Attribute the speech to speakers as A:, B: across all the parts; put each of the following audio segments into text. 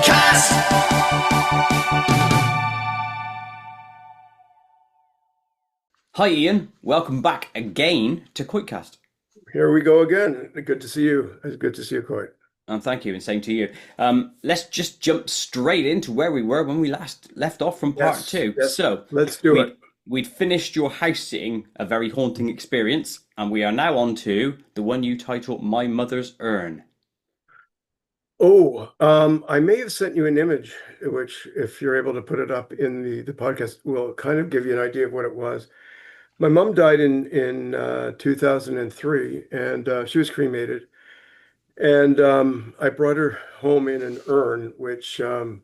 A: KoitCast.
B: Hi Ian, welcome back again to KoitCast.
C: Here we go again. Good to see you. It's good to see you, Koit.
B: And thank you, and same to you. Let's just jump straight into where we were when we last left off from part two.
C: Yes,
B: So
C: let's do it.
B: we'd finished your house sitting, a very haunting experience, and we are now on to the one you titled My Mother's Urn.
C: Oh, I may have sent you an image, which, if you're able to put it up in the podcast, will kind of give you an idea of what it was. My mom died in 2003, and she was cremated. And I brought her home in an urn, which, when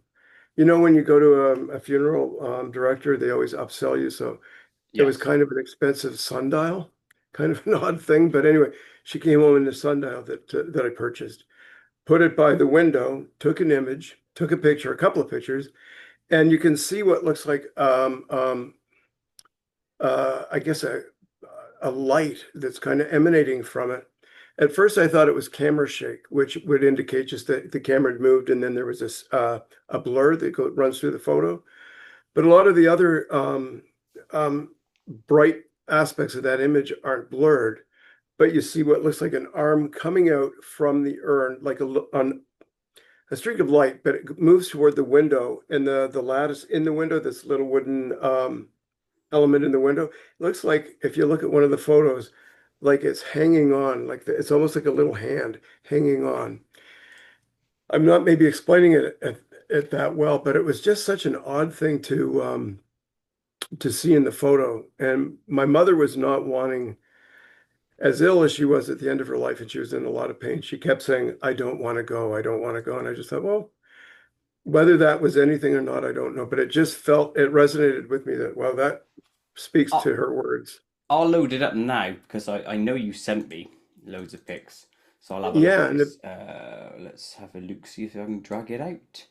C: you go to a funeral director, they always upsell you. So it was
B: Yes.
C: kind of an expensive sundial, kind of an odd thing. But anyway, she came home in a sundial that I purchased, put it by the window, took an image, took a picture, a couple of pictures, and you can see what looks like, I guess, a light that's kind of emanating from it. At first, I thought it was camera shake, which would indicate just that the camera had moved, and then there was this a blur that runs through the photo. But a lot of the other bright aspects of that image aren't blurred, but you see what looks like an arm coming out from the urn, like a streak of light, but it moves toward the window, and the lattice in the window, this little wooden element in the window, it looks like, if you look at one of the photos, like it's hanging on, like it's almost like a little hand hanging on. I'm not maybe explaining it that well, but it was just such an odd thing to see in the photo. And my mother was not wanting, as ill as she was at the end of her life, and she was in a lot of pain. She kept saying, "I don't want to go. I don't want to go." And I just thought, well, whether that was anything or not, I don't know. But it resonated with me that, well, that speaks
B: I'll,
C: to her words.
B: I'll load it up now because I know you sent me loads of pics. So I'll have a look
C: Yeah,
B: at
C: and
B: this. Let's have a look, see if I can drag it out.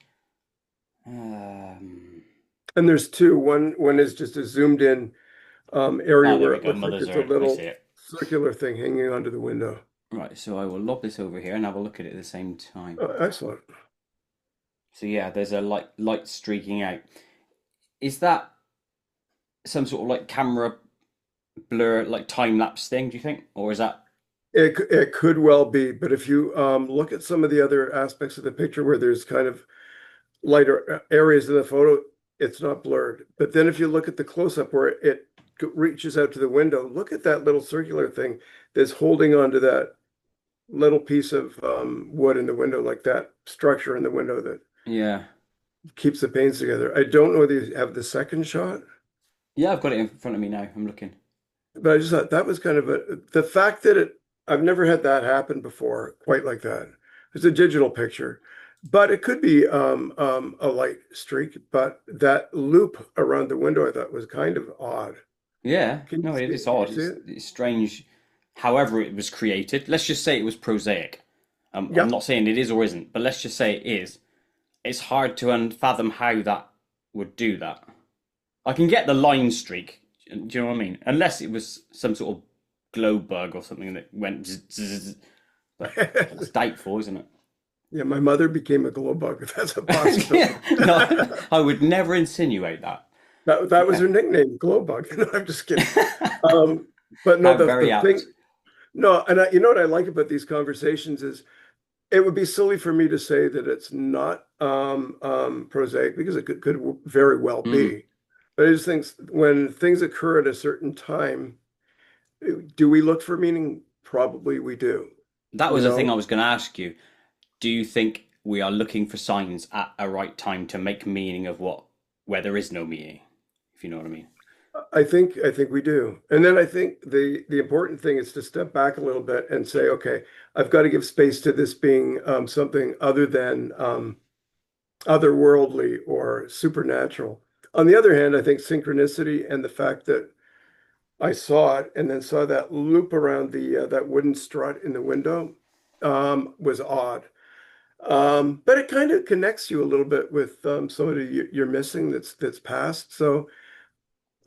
C: there's two. One is just a zoomed in area
B: There
C: where
B: we
C: it
B: go,
C: looks like
B: Mother's
C: it's a
B: Urn. I see
C: little
B: it.
C: circular thing hanging onto the window.
B: Right, so I will lob this over here and have a look at it at the same time.
C: Excellent.
B: So yeah, there's a light streaking out. Is that some sort of like camera blur, like time lapse thing, do you think? Or is that
C: It could well be, but if you look at some of the other aspects of the picture where there's kind of lighter areas in the photo, it's not blurred. But then if you look at the close-up where it reaches out to the window, look at that little circular thing that's holding onto that little piece of wood in the window, like that structure in the window that
B: yeah.
C: keeps the panes together. I don't know whether you have the second shot,
B: Yeah, I've got it in front of me now. I'm looking.
C: but I just thought that was kind of the fact that I've never had that happen before, quite like that. It's a digital picture, but it could be a light streak. But that loop around the window, I thought was kind of odd.
B: Yeah,
C: Can you
B: no, it
C: see
B: is
C: Can you
B: odd.
C: see it?
B: It's strange. However, it was created. Let's just say it was prosaic. I'm
C: Yeah,
B: not saying it is or isn't, but let's just say it is. It's hard to unfathom how that would do that. I can get the line streak. Do you know what I mean? Unless it was some sort of glow bug or something that went zzz, zzz, but that's doubtful, isn't it?
C: yeah. My mother became a glow bug. That's a possibility.
B: Yeah, no, I would never insinuate that.
C: That was
B: Yeah.
C: her nickname, glow bug. No, I'm just kidding. But no,
B: How
C: the
B: very
C: the thing.
B: apt.
C: No, and you know what I like about these conversations is it would be silly for me to say that it's not prosaic, because it could very well
B: Mm.
C: be. But I just think when things occur at a certain time, do we look for meaning? Probably we do.
B: That
C: You
B: was the thing
C: know,
B: I was going to ask you. Do you think we are looking for signs at a right time to make meaning of where there is no meaning? If you know what I mean.
C: I think we do. And then I think the important thing is to step back a little bit and say, okay, I've got to give space to this being something other than otherworldly or supernatural. On the other hand, I think synchronicity and the fact that I saw it and then saw that loop around the that wooden strut in the window was odd. But it kind of connects you a little bit with somebody you're missing that's passed. So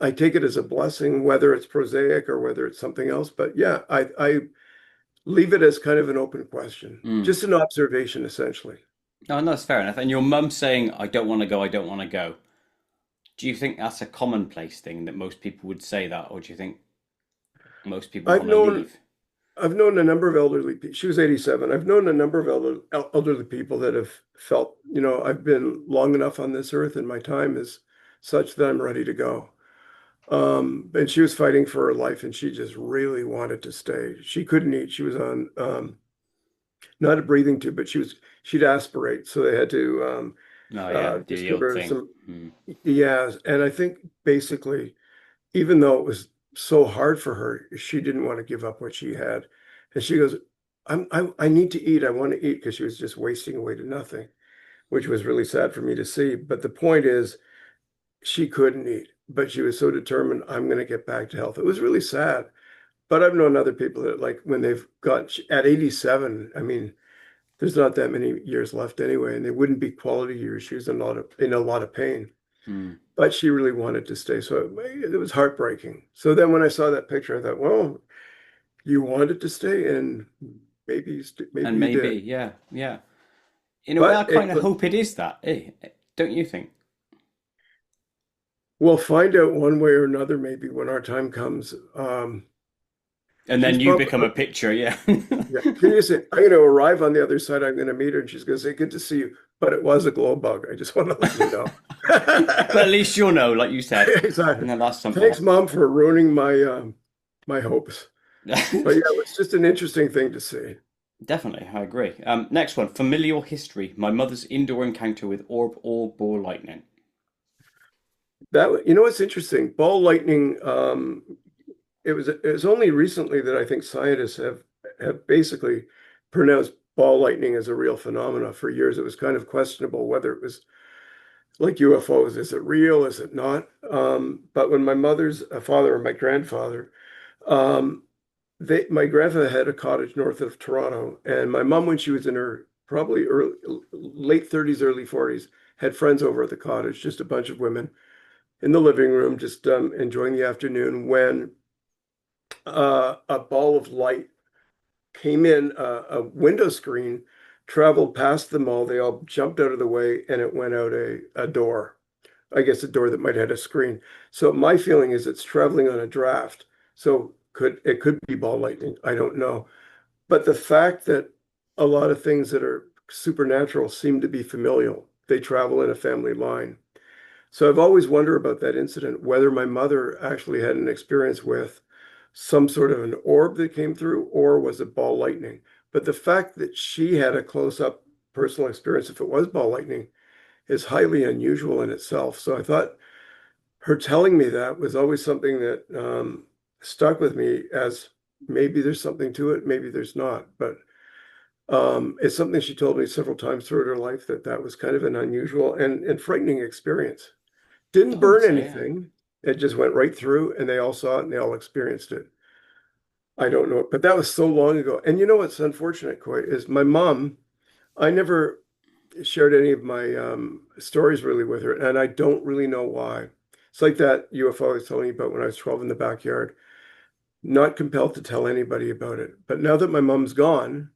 C: I take it as a blessing, whether it's prosaic or whether it's something else. But yeah, I leave it as kind of an open question,
B: Mm.
C: just an observation, essentially.
B: No, no, that's fair enough. And your mum saying, "I don't want to go, I don't want to go." Do you think that's a commonplace thing that most people would say that, or do you think most people
C: I've
B: want to
C: known
B: leave?
C: I've known a number of elderly people. She was 87. I've known a number of elderly people that have felt, I've been long enough on this earth and my time is such that I'm ready to go. And she was fighting for her life and she just really wanted to stay. She couldn't eat. She was on not a breathing tube, but she'd aspirate. So they had to
B: Oh yeah, do
C: just
B: the
C: give
B: old
C: her
B: thing.
C: some,
B: Hmm.
C: yeah. And I think basically, even though it was so hard for her, she didn't want to give up what she had. And she goes, I need to eat. I want to eat because she was just wasting away to nothing, which was really sad for me to see. But the point is, she couldn't eat, but she was so determined, I'm going to get back to health. It was really sad. But I've known other people that, like, when they've got at 87, I mean, there's not that many years left anyway, and they wouldn't be quality years. She was in a lot of pain.
B: Hmm.
C: But she really wanted to stay. So it was heartbreaking. So then when I saw that picture, I thought, well, you wanted to stay and maybe
B: And
C: you
B: maybe,
C: did.
B: yeah, yeah. In a way, I
C: But
B: kind of hope it is that. Don't you think?
C: we'll find out one way or another maybe when our time comes.
B: And then
C: She's
B: you
C: probably,
B: become a picture, yeah.
C: yeah. Can you say, I'm going to arrive on the other side. I'm going to meet her and she's going to say, good to see you. But it was a glow bug. I just want to let you know.
B: But at least you'll know, like you said.
C: Exactly.
B: And then that's something.
C: Thanks, Mom, for ruining my hopes. But yeah, it was just an interesting thing to see.
B: Definitely, I agree. Next one, familial history. My mother's indoor encounter with orb or ball lightning.
C: That what's interesting? Ball lightning. It was only recently that I think scientists have basically pronounced ball lightning as a real phenomena. For years, it was kind of questionable whether it was like UFOs. Is it real? Is it not? But when my mother's father or my grandfather, um, my grandfather had a cottage north of Toronto, and my mom, when she was in her probably late 30s, early 40s, had friends over at the cottage, just a bunch of women in the living room, just enjoying the afternoon when a ball of light came in, a window screen, traveled past them all. They all jumped out of the way, and it went out a door. I guess a door that might have had a screen. So my feeling is it's traveling on a draft. So it could be ball lightning. I don't know. But the fact that a lot of things that are supernatural seem to be familial, they travel in a family line. So I've always wondered about that incident, whether my mother actually had an experience with some sort of an orb that came through, or was it ball lightning? But the fact that she had a close-up personal experience, if it was ball lightning, is highly unusual in itself. So I thought her telling me that was always something that stuck with me as maybe there's something to it, maybe there's not. But it's something she told me several times throughout her life that that was kind of an unusual and frightening experience. Didn't
B: I would
C: burn
B: say, yeah.
C: anything. It just went right through and they all saw it and they all experienced it. I don't know, but that was so long ago. And you know what's unfortunate, Coy, is my mom, I never shared any of my stories really with her, and I don't really know why. It's like that UFO I was telling you about when I was 12 in the backyard, not compelled to tell anybody about it. But now that my mom's gone,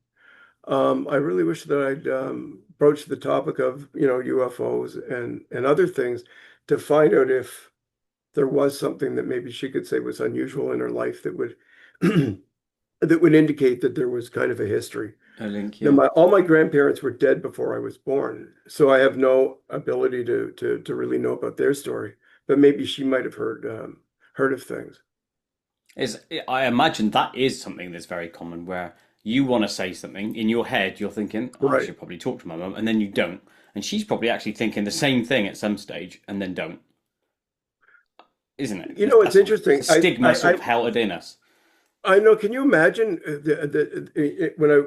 C: I really wish that I'd broached the topic of, UFOs and other things to find out if there was something that maybe she could say was unusual in her life that would that would indicate that there was kind of a history.
B: A link,
C: Now,
B: yeah.
C: all my grandparents were dead before I was born, so I have no ability to really know about their story. But maybe she might have heard of things.
B: Is I imagine that is something that's very common where you want to say something in your head, you're thinking, oh, I
C: Right.
B: should probably talk to my mum, and then you don't. And she's probably actually thinking the same thing at some stage and then don't, isn't it?
C: You know, it's
B: That's
C: interesting.
B: a stigma sort of held in us.
C: I know. Can you imagine when I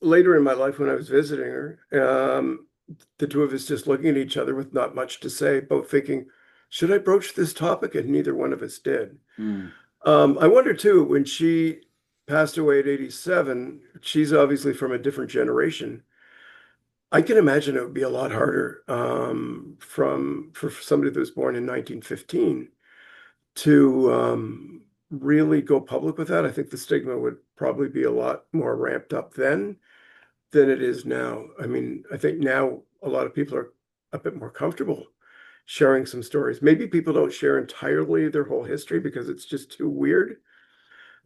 C: later in my life when I was visiting her, the two of us just looking at each other with not much to say, both thinking, should I broach this topic? And neither one of us did.
B: Hmm.
C: I wonder too, when she passed away at 87, she's obviously from a different generation. I can imagine it would be a lot harder for somebody that was born in 1915 to really go public with that. I think the stigma would probably be a lot more ramped up then. than it is now. I mean, I think now a lot of people are a bit more comfortable sharing some stories. Maybe people don't share entirely their whole history because it's just too weird.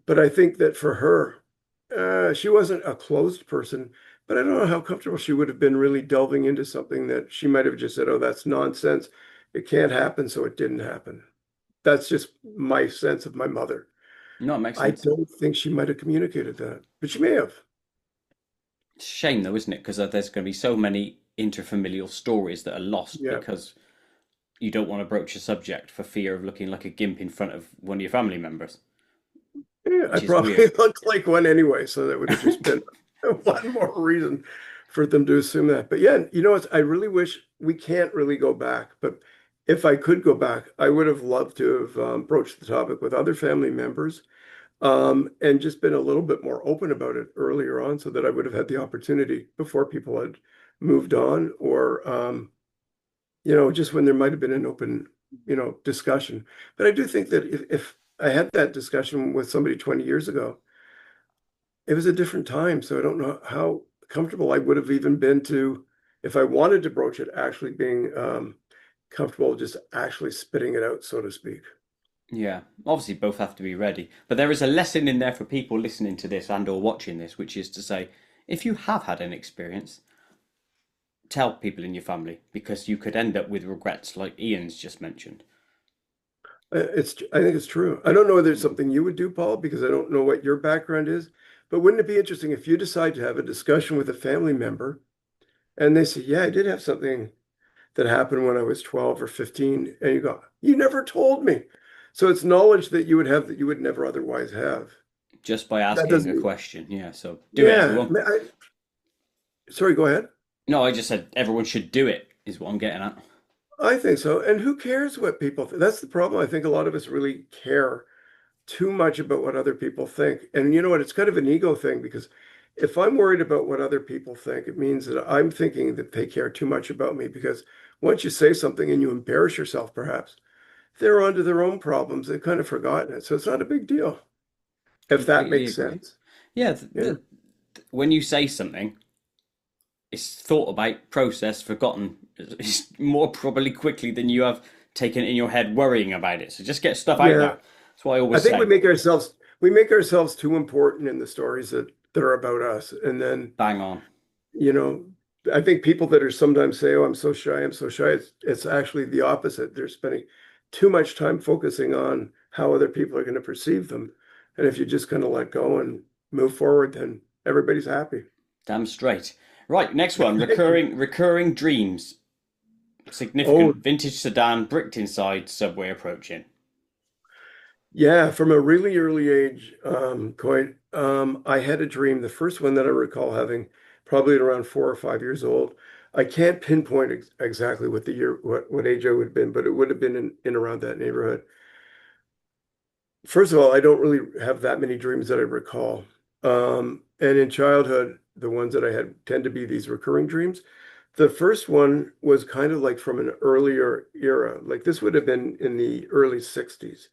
C: But I think that for her, she wasn't a closed person, but I don't know how comfortable she would have been really delving into something that she might have just said, oh, that's nonsense. It can't happen, so it didn't happen. That's just my sense of my mother.
B: No, it makes
C: I
B: sense.
C: don't think she might have communicated that, but she may have.
B: It's a shame though, isn't it? Because there's going to be so many interfamilial stories that are lost
C: Yeah.
B: because you don't want to broach a subject for fear of looking like a gimp in front of one of your family members,
C: Yeah, I
B: which is
C: probably
B: weird.
C: looked like one anyway, so that would have just been one more reason for them to assume that. But yeah, you know what? I really wish we can't really go back, but if I could go back, I would have loved to have broached the topic with other family members, and just been a little bit more open about it earlier on so that I would have had the opportunity before people had moved on or, just when there might have been an open, discussion. But I do think that if I had that discussion with somebody 20 years ago, it was a different time. So I don't know how comfortable I would have even been to, if I wanted to broach it, actually being comfortable just actually spitting it out, so to speak.
B: Yeah, obviously both have to be ready, but there is a lesson in there for people listening to this and or watching this, which is to say, if you have had an experience, tell people in your family because you could end up with regrets like Ian's just mentioned.
C: I think it's true. I don't know whether it's something you would do, Paul, because I don't know what your background is, but wouldn't it be interesting if you decide to have a discussion with a family member and they say, yeah, I did have something that happened when I was 12 or 15, and you go, you never told me. So it's knowledge that you would have that you would never otherwise have.
B: Just by
C: That
B: asking a
C: doesn't,
B: question. Yeah, so do it,
C: yeah.
B: everyone.
C: Sorry, go ahead.
B: No, I just said everyone should do it, is what I'm getting at.
C: I think so. And who cares what people think? That's the problem. I think a lot of us really care too much about what other people think. And you know what? It's kind of an ego thing because if I'm worried about what other people think, it means that I'm thinking that they care too much about me because once you say something and you embarrass yourself, perhaps they're onto their own problems. They've kind of forgotten it. So it's not a big deal, if that
B: Completely
C: makes
B: agree.
C: sense.
B: Yeah,
C: Yeah.
B: when you say something, it's thought about, processed, forgotten. It's more probably quickly than you have taken it in your head worrying about it. So just get stuff out
C: Yeah.
B: there. That's what I
C: I
B: always
C: think
B: say.
C: we make ourselves too important in the stories that are about us. And then,
B: Bang on.
C: you know, I think people that are sometimes say, "Oh, I'm so shy, I'm so shy." It's actually the opposite. They're spending too much time focusing on how other people are going to perceive them. And if you just kind of let go and move forward, then everybody's happy.
B: Damn straight. Right, next one.
C: Thank you.
B: Recurring dreams.
C: Oh,
B: Significant vintage sedan, bricked inside, subway approaching.
C: yeah, from a really early age, quite, I had a dream, the first one that I recall having, probably at around 4 or 5 years old. I can't pinpoint exactly what the year, what age I would have been, but it would have been in around that neighborhood. First of all, I don't really have that many dreams that I recall. And in childhood, the ones that I had tend to be these recurring dreams. The first one was kind of like from an earlier era, like this would have been in the early 60s.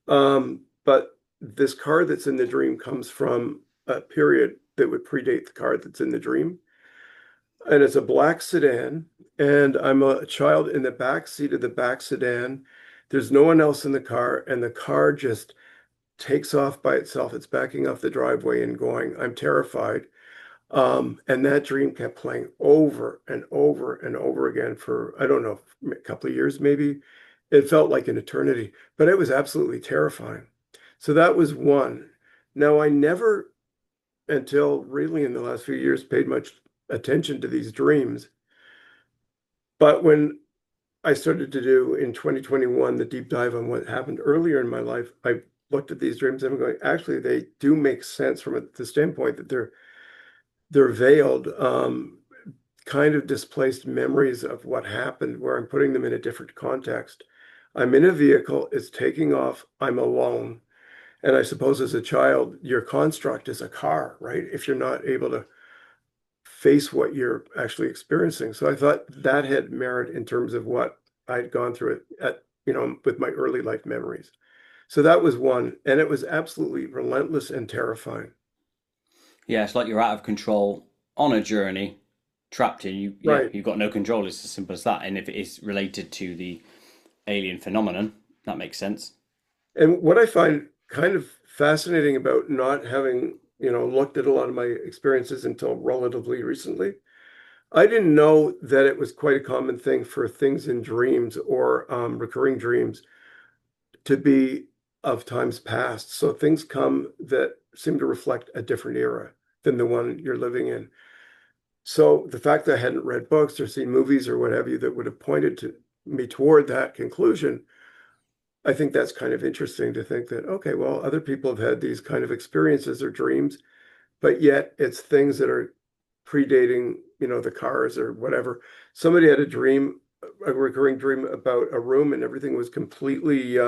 C: But this card that's in the dream comes from a period that would predate the card that's in the dream. And it's a black sedan, and I'm a child in the back seat of the back sedan. There's no one else in the car, and the car just takes off by itself. It's backing off the driveway and going. I'm terrified. And that dream kept playing over and over and over again for, I don't know, a couple of years maybe. It felt like an eternity, but it was absolutely terrifying. So that was one. Now, I never, until really in the last few years, paid much attention to these dreams. But when I started to do in 2021 the deep dive on what happened earlier in my life, I looked at these dreams and I'm going, actually, they do make sense from the standpoint that they're veiled, kind of displaced memories of what happened, where I'm putting them in a different context. I'm in a vehicle, it's taking off, I'm alone. And I suppose as a child, your construct is a car, right? If you're not able to face what you're actually experiencing. So I thought that had merit in terms of what I'd gone through with my early life memories. So that was one. And it was absolutely relentless and terrifying.
B: Yeah, it's like you're out of control on a journey, trapped in you. Yeah,
C: Right.
B: you've got no control. It's as simple as that. And if it is related to the alien phenomenon, that makes sense.
C: And what I find kind of fascinating about not having, looked at a lot of my experiences until relatively recently, I didn't know that it was quite a common thing for things in dreams or recurring dreams to be of times past. So things come that seem to reflect a different era than the one you're living in. So the fact that I hadn't read books or seen movies or what have you that would have pointed to me toward that conclusion, I think that's kind of interesting to think that, okay, well, other people have had these kind of experiences or dreams, but yet it's things that are predating, the cars or whatever. Somebody had a dream, a recurring dream about a room, and everything was completely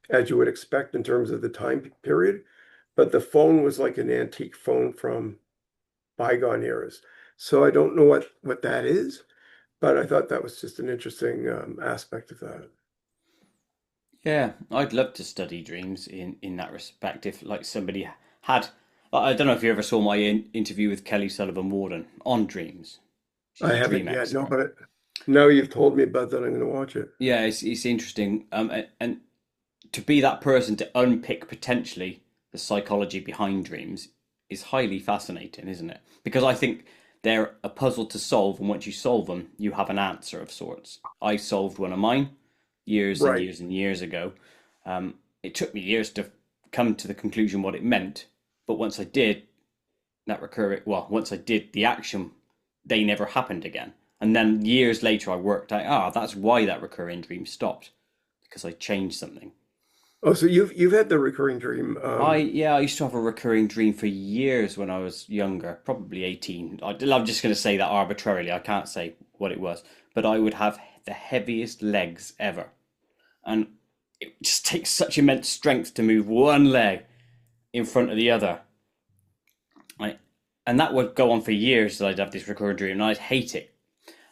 C: as you would expect in terms of the time period. But the phone was like an antique phone from bygone eras. So I don't know what that is, but I thought that was just an interesting aspect of that.
B: Yeah, I'd love to study dreams in that respect. If like somebody had, I don't know if you ever saw my interview with Kelly Sullivan Warden on dreams. She's
C: I
B: a
C: haven't
B: dream
C: yet, no,
B: expert.
C: but now you've told me about that, I'm going to watch it.
B: Yeah, it's interesting. And to be that person to unpick potentially the psychology behind dreams is highly fascinating, isn't it? Because I think they're a puzzle to solve, and once you solve them, you have an answer of sorts. I solved one of mine years and
C: Right.
B: years and years ago. It took me years to come to the conclusion what it meant, but once I did, once I did the action, they never happened again. And then years later, I worked out, that's why that recurring dream stopped because I changed something.
C: Oh, so you've had the recurring dream.
B: I used to have a recurring dream for years when I was younger, probably 18. I'm just going to say that arbitrarily. I can't say what it was, but I would have the heaviest legs ever. And it just takes such immense strength to move one leg in front of the other. I, and that would go on for years that I'd have this recurring dream and I'd hate it.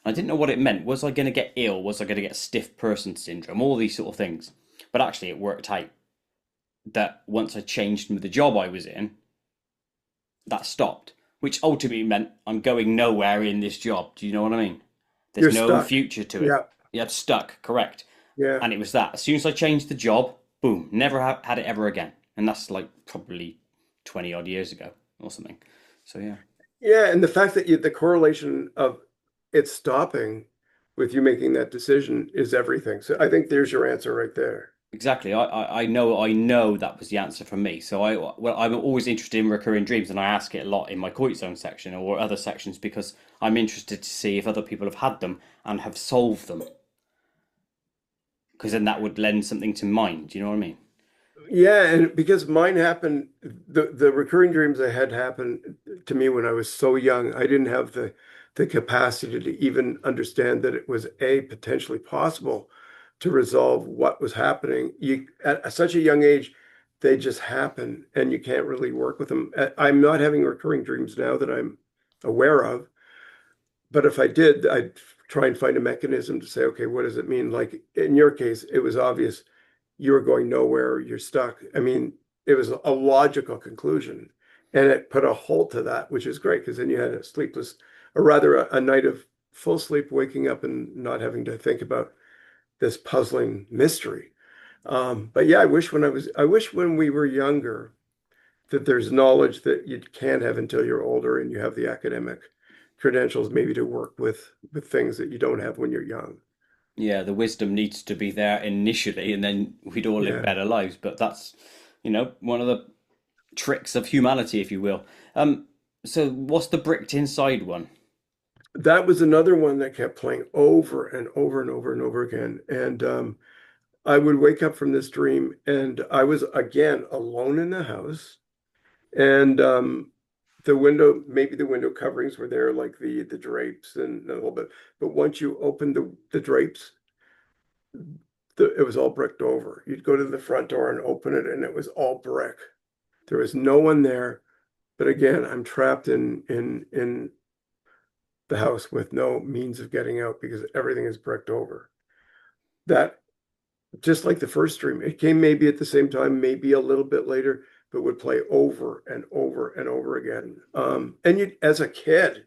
B: I didn't know what it meant. Was I going to get ill? Was I going to get stiff person syndrome? All these sort of things. But actually, it worked out that once I changed the job I was in, that stopped, which ultimately meant I'm going nowhere in this job. Do you know what I mean? There's
C: you're
B: no
C: stuck.
B: future to it.
C: Yeah.
B: Yeah, I'm stuck, correct.
C: Yeah.
B: And it was that. As soon as I changed the job, boom, never had it ever again. And that's like probably 20 odd years ago or something. So, yeah.
C: Yeah. And the fact that the correlation of it stopping with you making that decision is everything. So I think there's your answer right there.
B: Exactly. I know that was the answer for me. So I'm always interested in recurring dreams, and I ask it a lot in my Koit zone section or other sections because I'm interested to see if other people have had them and have solved them. Because then that would lend something to mine. Do you know what I mean?
C: Yeah, and because mine happened, the recurring dreams I had happened to me when I was so young, I didn't have the capacity to even understand that it was a potentially possible to resolve what was happening. You at such a young age, they just happen, and you can't really work with them. I'm not having recurring dreams now that I'm aware of, but if I did, I'd try and find a mechanism to say, okay, what does it mean? Like in your case, it was obvious you were going nowhere, you're stuck. I mean, it was a logical conclusion. And it put a halt to that, which is great because then you had a sleepless, or rather a night of full sleep, waking up and not having to think about this puzzling mystery. But yeah, I wish when we were younger that there's knowledge that you can't have until you're older and you have the academic credentials maybe to work with things that you don't have when you're young.
B: Yeah, the wisdom needs to be there initially, and then we'd all live
C: Yeah.
B: better lives. But that's, one of the tricks of humanity, if you will. So what's the bricked inside one?
C: That was another one that kept playing over and over and over and over again. And I would wake up from this dream and I was again alone in the house. And maybe the window coverings were there, like the drapes and a little bit. But once you opened the drapes, it was all bricked over. You'd go to the front door and open it, and it was all brick. There was no one there. But again, I'm trapped in the house with no means of getting out because everything is bricked over. That just like the first dream, it came maybe at the same time, maybe a little bit later, but would play over and over and over again. And you, as a kid,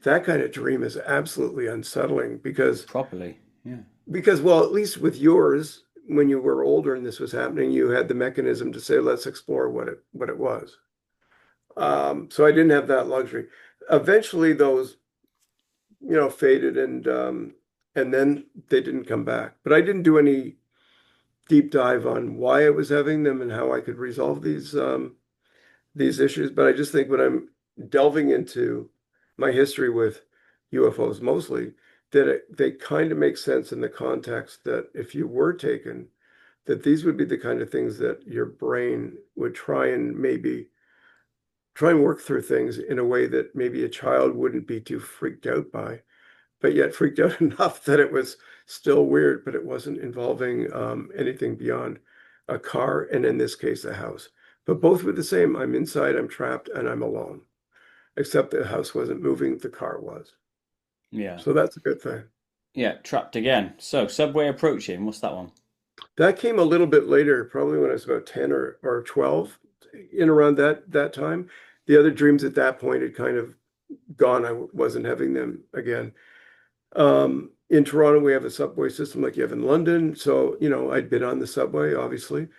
C: that kind of dream is absolutely unsettling
B: Properly. Yeah.
C: because well, at least with yours, when you were older and this was happening, you had the mechanism to say, let's explore what it was. So I didn't have that luxury. Eventually, those faded and then they didn't come back. But I didn't do any deep dive on why I was having them and how I could resolve these issues. But I just think when I'm delving into my history with UFOs mostly, that they kind of make sense in the context that if you were taken, that these would be the kind of things that your brain would try and work through things in a way that maybe a child wouldn't be too freaked out by, but yet freaked out enough that it was still weird, but it wasn't involving anything beyond a car, and in this case, a house. But both were the same. I'm inside, I'm trapped, and I'm alone. Except the house wasn't moving, the car was.
B: Yeah.
C: So that's a good thing.
B: Yeah, trapped again. So, subway approaching, what's that one?
C: That came a little bit later, probably when I was about 10 or 12, in around that time. The other dreams at that point had kind of gone. I wasn't having them again. In Toronto, we have a subway system like you have in London. So, I'd been on the subway, obviously.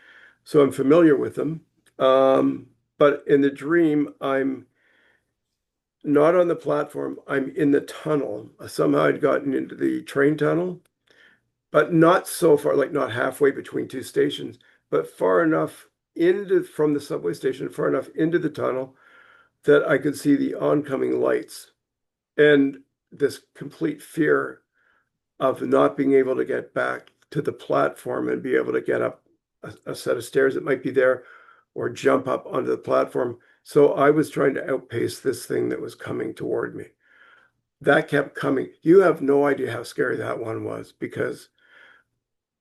C: So I'm familiar with them. But in the dream, I'm not on the platform. I'm in the tunnel. Somehow I'd gotten into the train tunnel, but not so far, like not halfway between two stations, but far enough from the subway station, far enough into the tunnel that I could see the oncoming lights and this complete fear of not being able to get back to the platform and be able to get up a set of stairs that might be there or jump up onto the platform. So I was trying to outpace this thing that was coming toward me. That kept coming. You have no idea how scary that one was because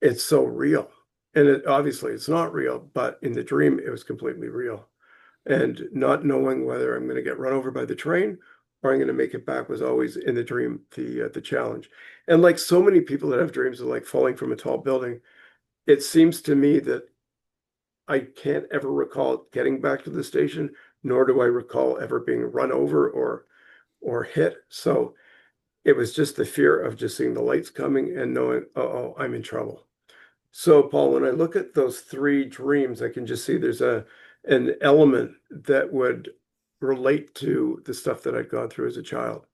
C: it's so real. And obviously it's not real, but in the dream, it was completely real. And not knowing whether I'm going to get run over by the train or I'm going to make it back was always in the dream the challenge. And like so many people that have dreams of like falling from a tall building, it seems to me that I can't ever recall getting back to the station, nor do I recall ever being run over or hit. So it was just the fear of just seeing the lights coming and knowing, oh, I'm in trouble. So, Paul, when I look at those three dreams, I can just see there's an element that would relate to the stuff that I'd gone through as a child.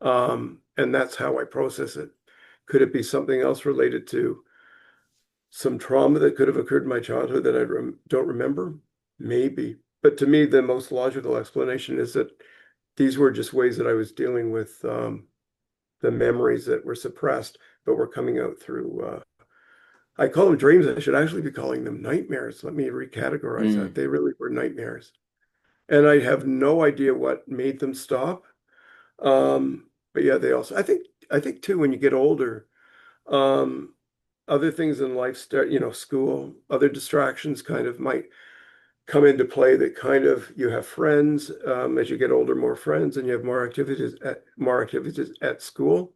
C: And that's how I process it. Could it be something else related to some trauma that could have occurred in my childhood that I don't remember? Maybe. But to me, the most logical explanation is that these were just ways that I was dealing with the memories that were suppressed, but were coming out through I call them dreams. I should actually be calling them nightmares. Let me recategorize that.
B: Mm.
C: They really were nightmares. And I have no idea what made them stop. But yeah, they also, I think too, when you get older, um, other things in life start, school, other distractions kind of might come into play that kind of, you have friends, as you get older, more friends, and you have more activities at school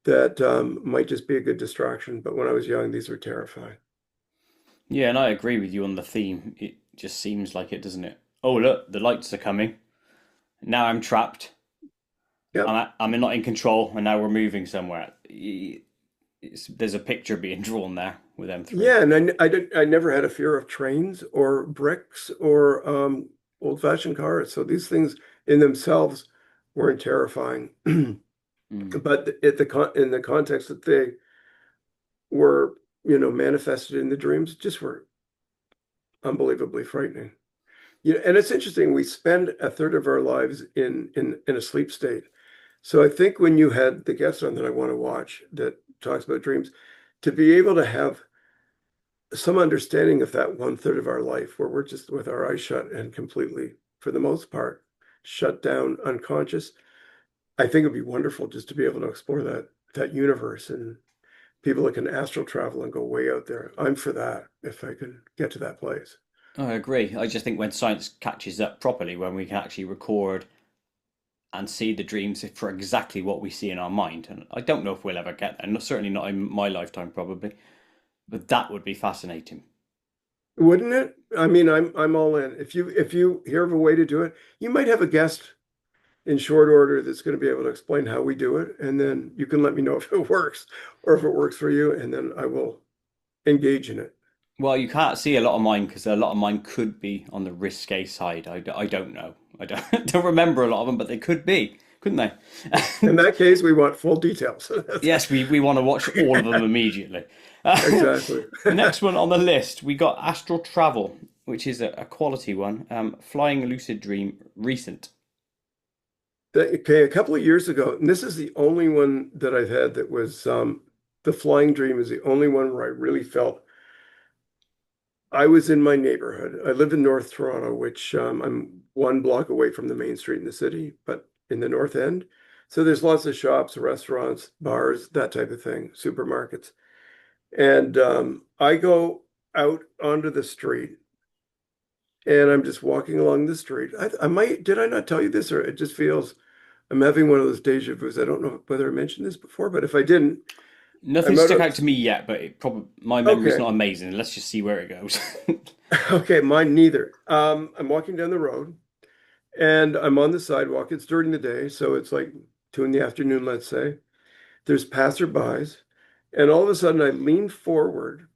C: that might just be a good distraction. But when I was young, these were terrifying.
B: Yeah, and I agree with you on the theme. It just seems like it, doesn't it? Oh, look, the lights are coming. Now I'm trapped.
C: Yeah.
B: I'm not in control, and now we're moving somewhere. There's a picture being drawn there with them three.
C: Yeah, and I never had a fear of trains or bricks or old-fashioned cars. So these things in themselves weren't terrifying.
B: Mm.
C: But in the context that they were, manifested in the dreams, just were unbelievably frightening. Yeah, and it's interesting. We spend a third of our lives in a sleep state. So I think when you had the guest on that I want to watch that talks about dreams, to be able to have some understanding of that one third of our life where we're just with our eyes shut and completely, for the most part, shut down, unconscious. I think it'd be wonderful just to be able to explore that universe and people that can astral travel and go way out there. I'm for that if I could get to that place.
B: I agree. I just think when science catches up properly, when we can actually record and see the dreams for exactly what we see in our mind, and I don't know if we'll ever get there. Certainly not in my lifetime, probably. But that would be fascinating.
C: Wouldn't it? I mean, I'm all in. If you hear of a way to do it, you might have a guest in short order that's going to be able to explain how we do it, and then you can let me know if it works or if it works for you, and then I will engage in it.
B: Well, you can't see a lot of mine because a lot of mine could be on the risque side. I don't know. I don't, don't remember a lot of them, but they could be, couldn't they?
C: In that case, we want full details.
B: Yes, we want to watch all of them immediately.
C: Exactly.
B: The next one on the list, we got astral travel, which is a quality one. Flying lucid dream recent.
C: Okay, a couple of years ago, and this is the only one that I've had that was the flying dream is the only one where I really felt I was in my neighborhood. I live in North Toronto, which I'm one block away from the main street in the city, but in the North End. So there's lots of shops, restaurants, bars, that type of thing, supermarkets. And I go out onto the street and I'm just walking along the street. I might, did I not tell you this, or it just feels I'm having one of those deja vus. I don't know whether I mentioned this before, but if I didn't,
B: Nothing
C: I'm out
B: stuck
C: of,
B: out to me yet, but my memory's
C: okay,
B: not amazing. Let's just see where it goes.
C: okay, mine neither. I'm walking down the road and I'm on the sidewalk. It's during the day, so it's like 2 in the afternoon, let's say. There's passerbys, and all of a sudden I lean forward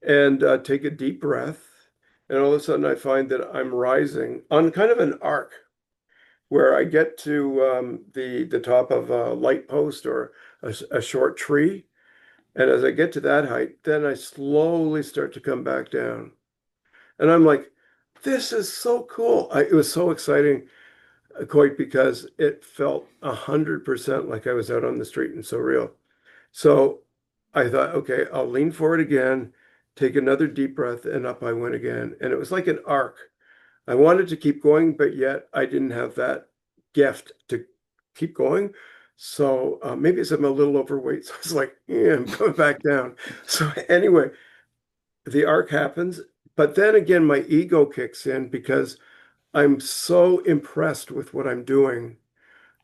C: and take a deep breath. And all of a sudden I find that I'm rising on kind of an arc where I get to the top of a light post or a short tree. And as I get to that height, then I slowly start to come back down. And I'm like, this is so cool. It was so exciting, Koit, because it felt 100% like I was out on the street and so real. So I thought, okay, I'll lean forward again, take another deep breath, and up I went again. And it was like an arc. I wanted to keep going, but yet I didn't have that gift to keep going. So maybe it's I'm a little overweight. So I was like, yeah, I'm going back down. So anyway, the arc happens. But then again, my ego kicks in because I'm so impressed with what I'm doing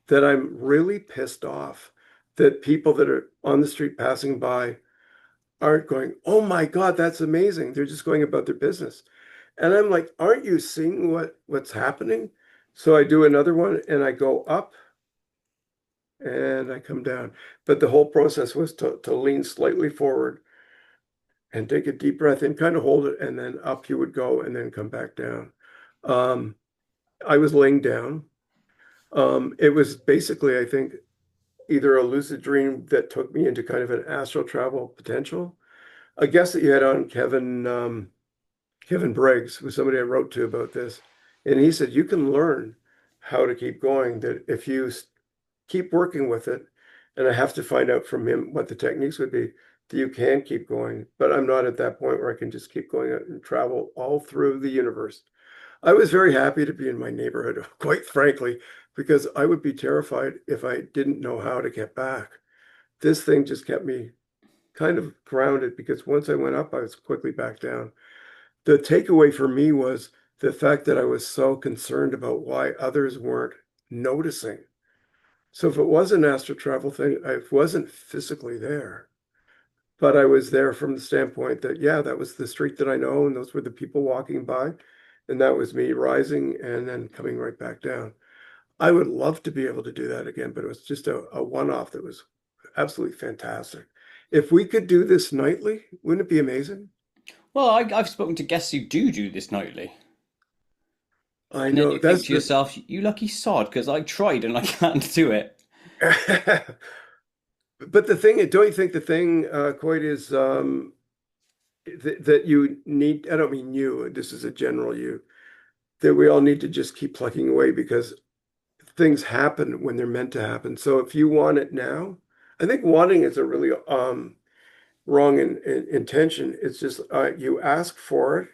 C: that I'm really pissed off that people that are on the street passing by aren't going, oh my God, that's amazing. They're just going about their business. And I'm like, aren't you seeing what's happening? So I do another one and I go up and I come down. But the whole process was to lean slightly forward and take a deep breath in, kind of hold it, and then up you would go and then come back down. Um, I was laying down. It was basically, I think, either a lucid dream that took me into kind of an astral travel potential. A guest that you had on, Kevin Briggs, was somebody I wrote to about this, and he said you can learn how to keep going. That if you keep working with it, and I have to find out from him what the techniques would be, that you can keep going. But I'm not at that point where I can just keep going out and travel all through the universe. I was very happy to be in my neighborhood, quite frankly, because I would be terrified if I didn't know how to get back. This thing just kept me kind of grounded because once I went up, I was quickly back down. The takeaway for me was the fact that I was so concerned about why others weren't noticing. So if it was an astral travel thing, I wasn't physically there, but I was there from the standpoint that, yeah, that was the street that I know, and those were the people walking by, and that was me rising and then coming right back down. I would love to be able to do that again, but it was just a one-off that was absolutely fantastic. If we could do this nightly, wouldn't it be amazing?
B: Well, I've spoken to guests who do this nightly.
C: I
B: And then
C: know
B: you think
C: that's
B: to yourself, you lucky sod, because I tried and I can't do it.
C: the but the thing, don't you think the thing, Coit, is that you need, I don't mean you, this is a general you, that we all need to just keep plucking away because things happen when they're meant to happen. So if you want it now, I think wanting is a really wrong intention. It's just you ask for it,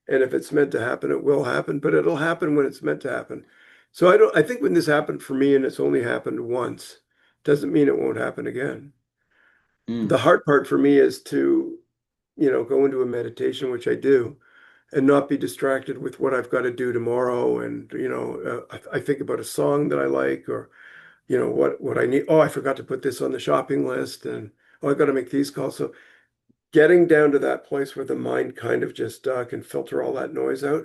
C: and if it's meant to happen, it will happen, but it'll happen when it's meant to happen. So I think when this happened for me and it's only happened once, doesn't mean it won't happen again.
B: Mm.
C: The hard part for me is to, go into a meditation, which I do, and not be distracted with what I've got to do tomorrow. And, I think about a song that I like, or, what I need. Oh, I forgot to put this on the shopping list, and oh, I got to make these calls. So getting down to that place where the mind kind of just can filter all that noise out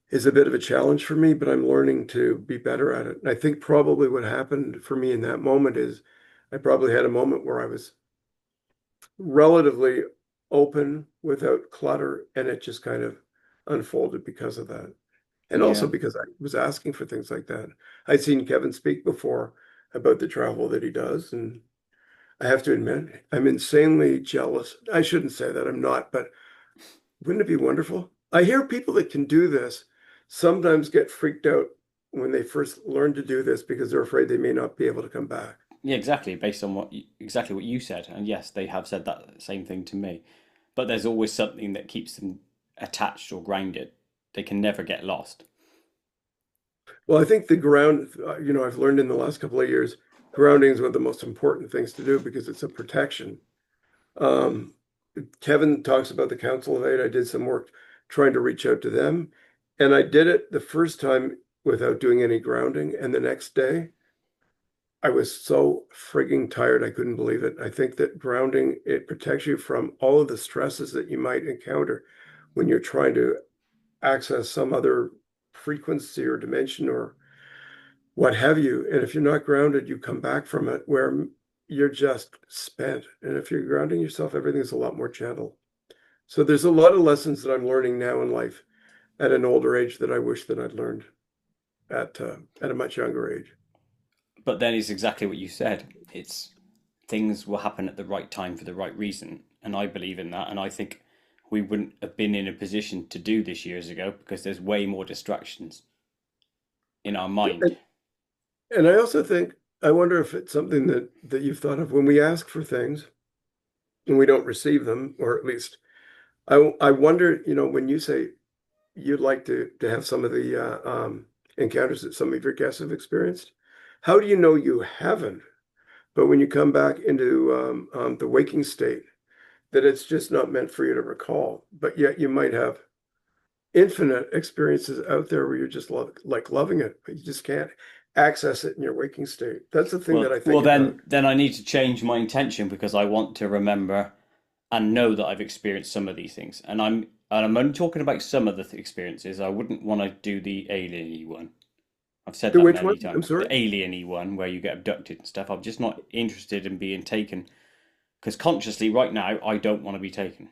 C: is a bit of a challenge for me, but I'm learning to be better at it. And I think probably what happened for me in that moment is I probably had a moment where I was relatively open without clutter, and it just kind of unfolded because of that. And also
B: Yeah.
C: because I was asking for things like that. I'd seen Kevin speak before about the travel that he does, and I have to admit, I'm insanely jealous. I shouldn't say that, I'm not, but wouldn't it be wonderful? I hear people that can do this sometimes get freaked out when they first learn to do this because they're afraid they may not be able to come back.
B: Yeah, exactly. Based on exactly what you said, and yes, they have said that same thing to me. But there's always something that keeps them attached or grounded. They can never get lost.
C: Well, I think the ground, I've learned in the last couple of years, grounding is one of the most important things to do because it's a protection. Um, Kevin talks about the Council of Eight. I did some work trying to reach out to them, and I did it the first time without doing any grounding. And the next day, I was so frigging tired, I couldn't believe it. I think that grounding, it protects you from all of the stresses that you might encounter when you're trying to access some other frequency or dimension or what have you. And if you're not grounded, you come back from it where you're just spent. And if you're grounding yourself, everything's a lot more gentle. So there's a lot of lessons that I'm learning now in life at an older age that I wish that I'd learned at a much younger age.
B: But then it's exactly what you said. It's things will happen at the right time for the right reason, and I believe in that. And I think we wouldn't have been in a position to do this years ago because there's way more distractions in our mind.
C: And, and I also think, I wonder if it's something that you've thought of when we ask for things and we don't receive them, or at least I wonder, when you say you'd like to have some of the encounters that some of your guests have experienced, how do you know you haven't? But when you come back into the waking state, that it's just not meant for you to recall, but yet you might have infinite experiences out there where you're just like loving it, but you just can't access it in your waking state. That's the thing that I
B: Well,
C: think about.
B: then I need to change my intention because I want to remember and know that I've experienced some of these things, and I'm only talking about some of the experiences. I wouldn't want to do the alien-y one. I've said
C: The
B: that
C: which one?
B: many
C: I'm
B: times.
C: sorry.
B: The alien-y one where you get abducted and stuff. I'm just not interested in being taken because consciously right now I don't want to be taken.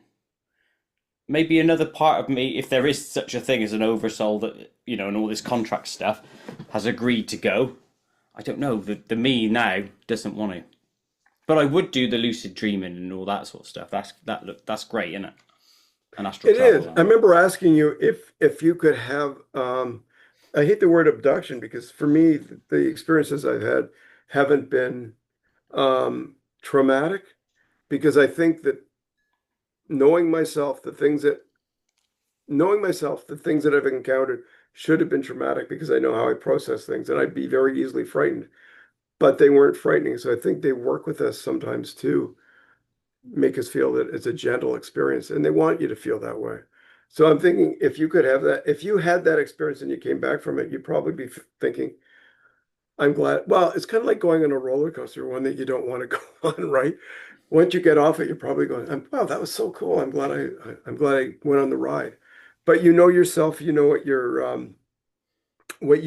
B: Maybe another part of me, if there is such a thing as an oversoul that and all this contract stuff, has agreed to go. I don't know. The me now doesn't want to. But I would do the lucid dreaming and all that sort of stuff. That's great, isn't it? And astral
C: It is.
B: travel.
C: I remember asking you if you could have I hate the word abduction because for me the experiences I've had haven't been traumatic because I think that knowing myself, the things that I've encountered should have been traumatic because I know how I process things and I'd be very easily frightened, but they weren't frightening. So I think they work with us sometimes to make us feel that it's a gentle experience and they want you to feel that way. So I'm thinking if you could have that, if you had that experience and you came back from it, you'd probably be thinking, I'm glad. Well, it's kind of like going on a roller coaster, one that you don't want to go on, right? Once you get off it, you're probably going, wow, that was so cool. I'm glad I went on the ride. But you know yourself, you know what you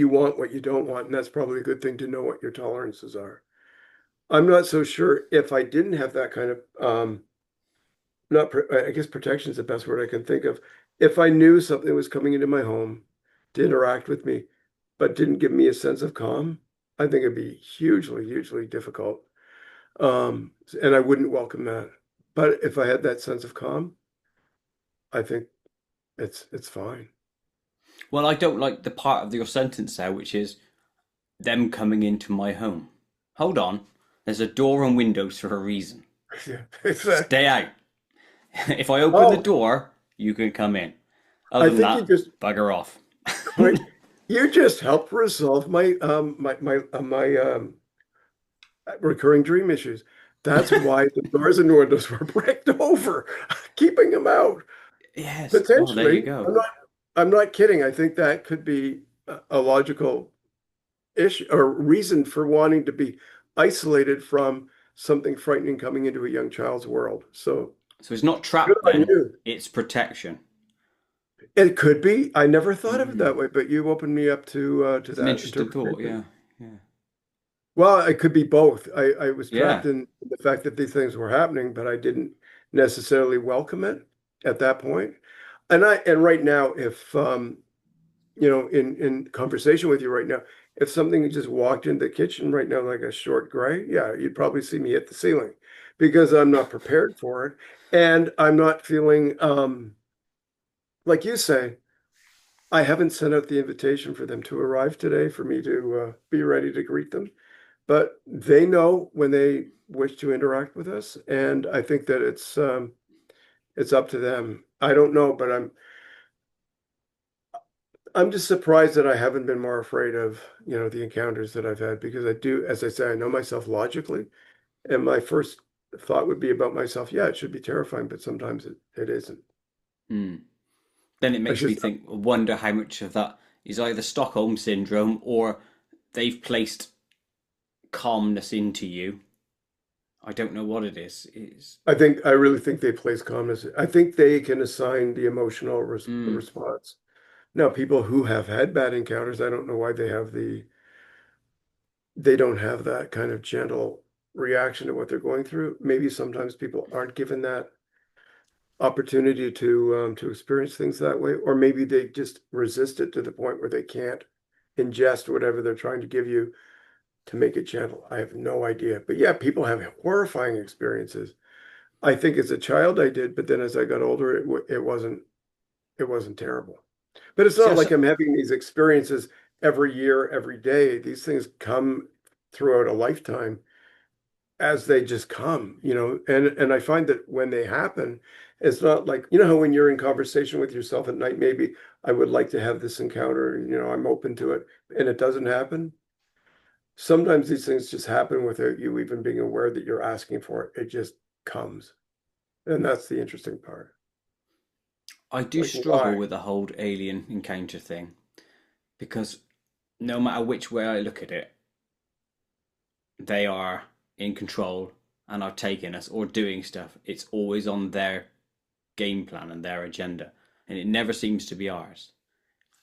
C: want, what you don't want, and that's probably a good thing to know what your tolerances are. I'm not so sure if I didn't have that kind of not I guess protection is the best word I can think of. If I knew something was coming into my home to interact with me, but didn't give me a sense of calm, I think it'd be hugely, hugely difficult. And I wouldn't welcome that. But if I had that sense of calm, I think it's fine.
B: Well, I don't like the part of your sentence there, which is them coming into my home. Hold on. There's a door and windows for a reason.
C: Yeah,
B: Stay
C: exactly.
B: out. If I open the
C: Oh,
B: door, you can come in.
C: I
B: Other than
C: think you
B: that,
C: just
B: bugger off.
C: quite you just helped resolve my recurring dream issues. That's why the doors and windows were bricked over, keeping them out.
B: Yes. Well, there you
C: Potentially,
B: go.
C: I'm not kidding. I think that could be a logical issue or reason for wanting to be isolated from something frightening coming into a young child's world. So
B: So it's not
C: Good
B: trap
C: on
B: then,
C: you.
B: it's protection.
C: It could be. I never thought of it
B: Mm.
C: that way, but you opened me up to
B: It's an
C: that
B: interesting thought,
C: interpretation.
B: yeah. Yeah.
C: Well, it could be both. I was trapped
B: Yeah.
C: in the fact that these things were happening, but I didn't necessarily welcome it at that point. And right now, if in conversation with you right now, if something just walked into the kitchen right now like a short gray, yeah, you'd probably see me hit the ceiling because I'm not prepared for it, and I'm not feeling like you say. I haven't sent out the invitation for them to arrive today for me to be ready to greet them. But they know when they wish to interact with us, and I think that it's up to them. I don't know, but I'm just surprised that I haven't been more afraid of, the encounters that I've had because I do, as I say, I know myself logically, and my first thought would be about myself, yeah, it should be terrifying, but sometimes it isn't.
B: Mm. Then it
C: I
B: makes
C: should
B: me think, wonder how much of that is either Stockholm syndrome or they've placed calmness into you. I don't know what it is. It's
C: I really think they place calmness. I think they can assign the emotional
B: mm.
C: response. Now, people who have had bad encounters, I don't know why they don't have that kind of gentle reaction to what they're going through. Maybe sometimes people aren't given that opportunity to experience things that way, or maybe they just resist it to the point where they can't ingest whatever they're trying to give you to make it gentle. I have no idea. But yeah, people have horrifying experiences. I think as a child I did, but then as I got older, it wasn't terrible. But it's
B: See,
C: not
B: that's,
C: like I'm having these experiences every year, every day. These things come throughout a lifetime as they just come, and I find that when they happen, it's not like, how when you're in conversation with yourself at night, maybe I would like to have this encounter, and I'm open to it, and it doesn't happen. Sometimes these things just happen without you even being aware that you're asking for it. It just comes. And that's the interesting part.
B: I do
C: Like,
B: struggle
C: why?
B: with the whole alien encounter thing because no matter which way I look at it, they are in control and are taking us or doing stuff. It's always on their game plan and their agenda, and it never seems to be ours.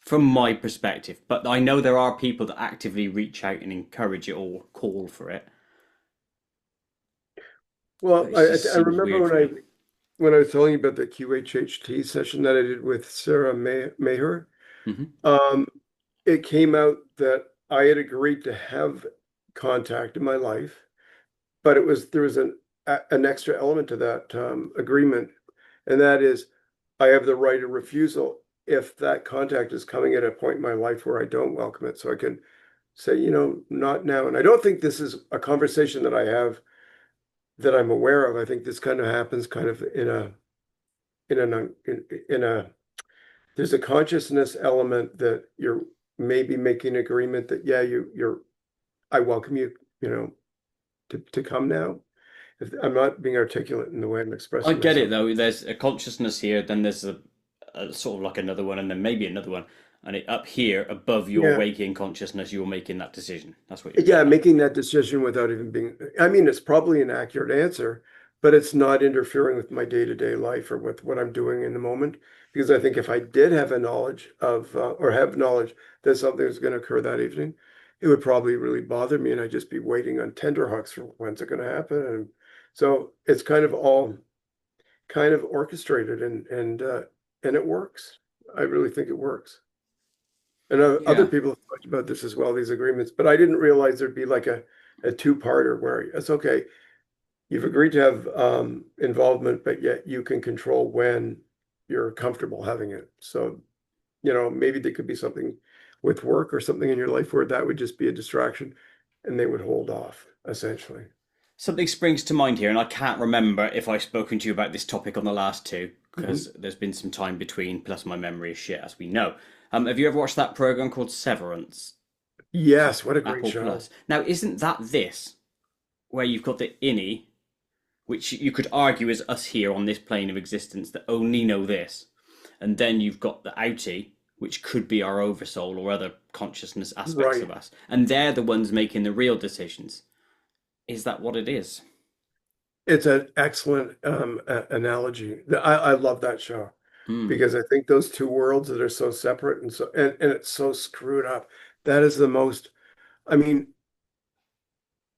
B: From my perspective, but I know there are people that actively reach out and encourage it or call for it, but
C: Well,
B: it
C: I,
B: just
C: I
B: seems
C: remember
B: weird for
C: when I
B: me.
C: when I was telling you about the QHHT session that I did with Sarah Maher.
B: Hmm.
C: Um, it came out that I had agreed to have contact in my life, but there was an extra element to that agreement, and that is I have the right of refusal if that contact is coming at a point in my life where I don't welcome it. So I can say, not now. And I don't think this is a conversation that I have that I'm aware of. I think this kind of happens kind of in a there's a consciousness element that you're maybe making agreement that, yeah, I welcome you, to come now. If I'm not being articulate in the way I'm
B: I
C: expressing
B: get it
C: myself.
B: though. There's a consciousness here, then there's a sort of like another one, and then maybe another one, and up here above your
C: Yeah.
B: waking consciousness, you're making that decision. That's what you're
C: Yeah,
B: getting at.
C: making that decision without even being, I mean, it's probably an accurate answer, but it's not interfering with my day-to-day life or with what I'm doing in the moment. Because I think if I did have a knowledge or have knowledge that something was going to occur that evening, it would probably really bother me, and I'd just be waiting on tenterhooks for when's it going to happen. And so it's kind of all kind of orchestrated, and it works. I really think it works. And other
B: Yeah.
C: people have talked about this as well, these agreements, but I didn't realize there'd be like a two-parter where it's okay. You've agreed to have involvement, but yet you can control when you're comfortable having it. So, maybe there could be something with work or something in your life where that would just be a distraction and they would hold off, essentially.
B: Something springs to mind here, and I can't remember if I've spoken to you about this topic on the last two
C: Mhm.
B: because there's been some time between, plus my memory is shit, as we know. Have you ever watched that program called Severance? It's on
C: Yes, what a great
B: Apple
C: show.
B: Plus. Now, isn't that this where you've got the innie, which you could argue is us here on this plane of existence that only know this, and then you've got the outie, which could be our oversoul or other consciousness aspects
C: Right.
B: of us, and they're the ones making the real decisions. Is that what it is?
C: It's an excellent analogy. I love that show
B: Hmm.
C: because I think those two worlds that are so separate and it's so screwed up. That is the most, I mean,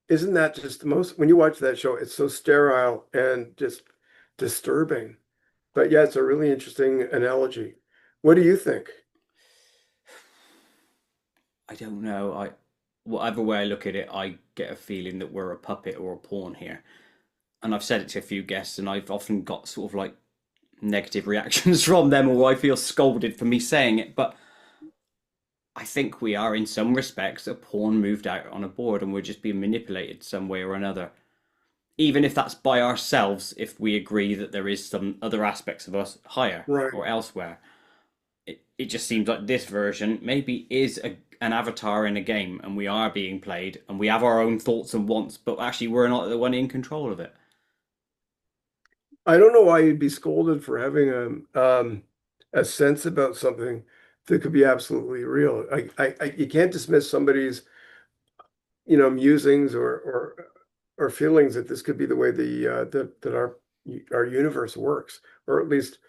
C: isn't that just the most, when you watch that show, it's so sterile and just disturbing. But yeah, it's a really interesting analogy. What do you think?
B: I don't know. Whatever way I look at it, I get a feeling that we're a puppet or a pawn here. And I've said it to a few guests, and I've often got sort of like negative reactions from them, or I feel scolded for me saying it. But I think we are, in some respects, a pawn moved out on a board, and we're just being manipulated some way or another. Even if that's by ourselves, if we agree that there is some other aspects of us higher
C: Right.
B: or elsewhere, it just seems like this version maybe is an avatar in a game, and we are being played, and we have our own thoughts and wants, but actually we're not the one in control of it.
C: I don't know why you'd be scolded for having a sense about something that could be absolutely real. You can't dismiss somebody's, musings or feelings that this could be the way that our universe works, or at least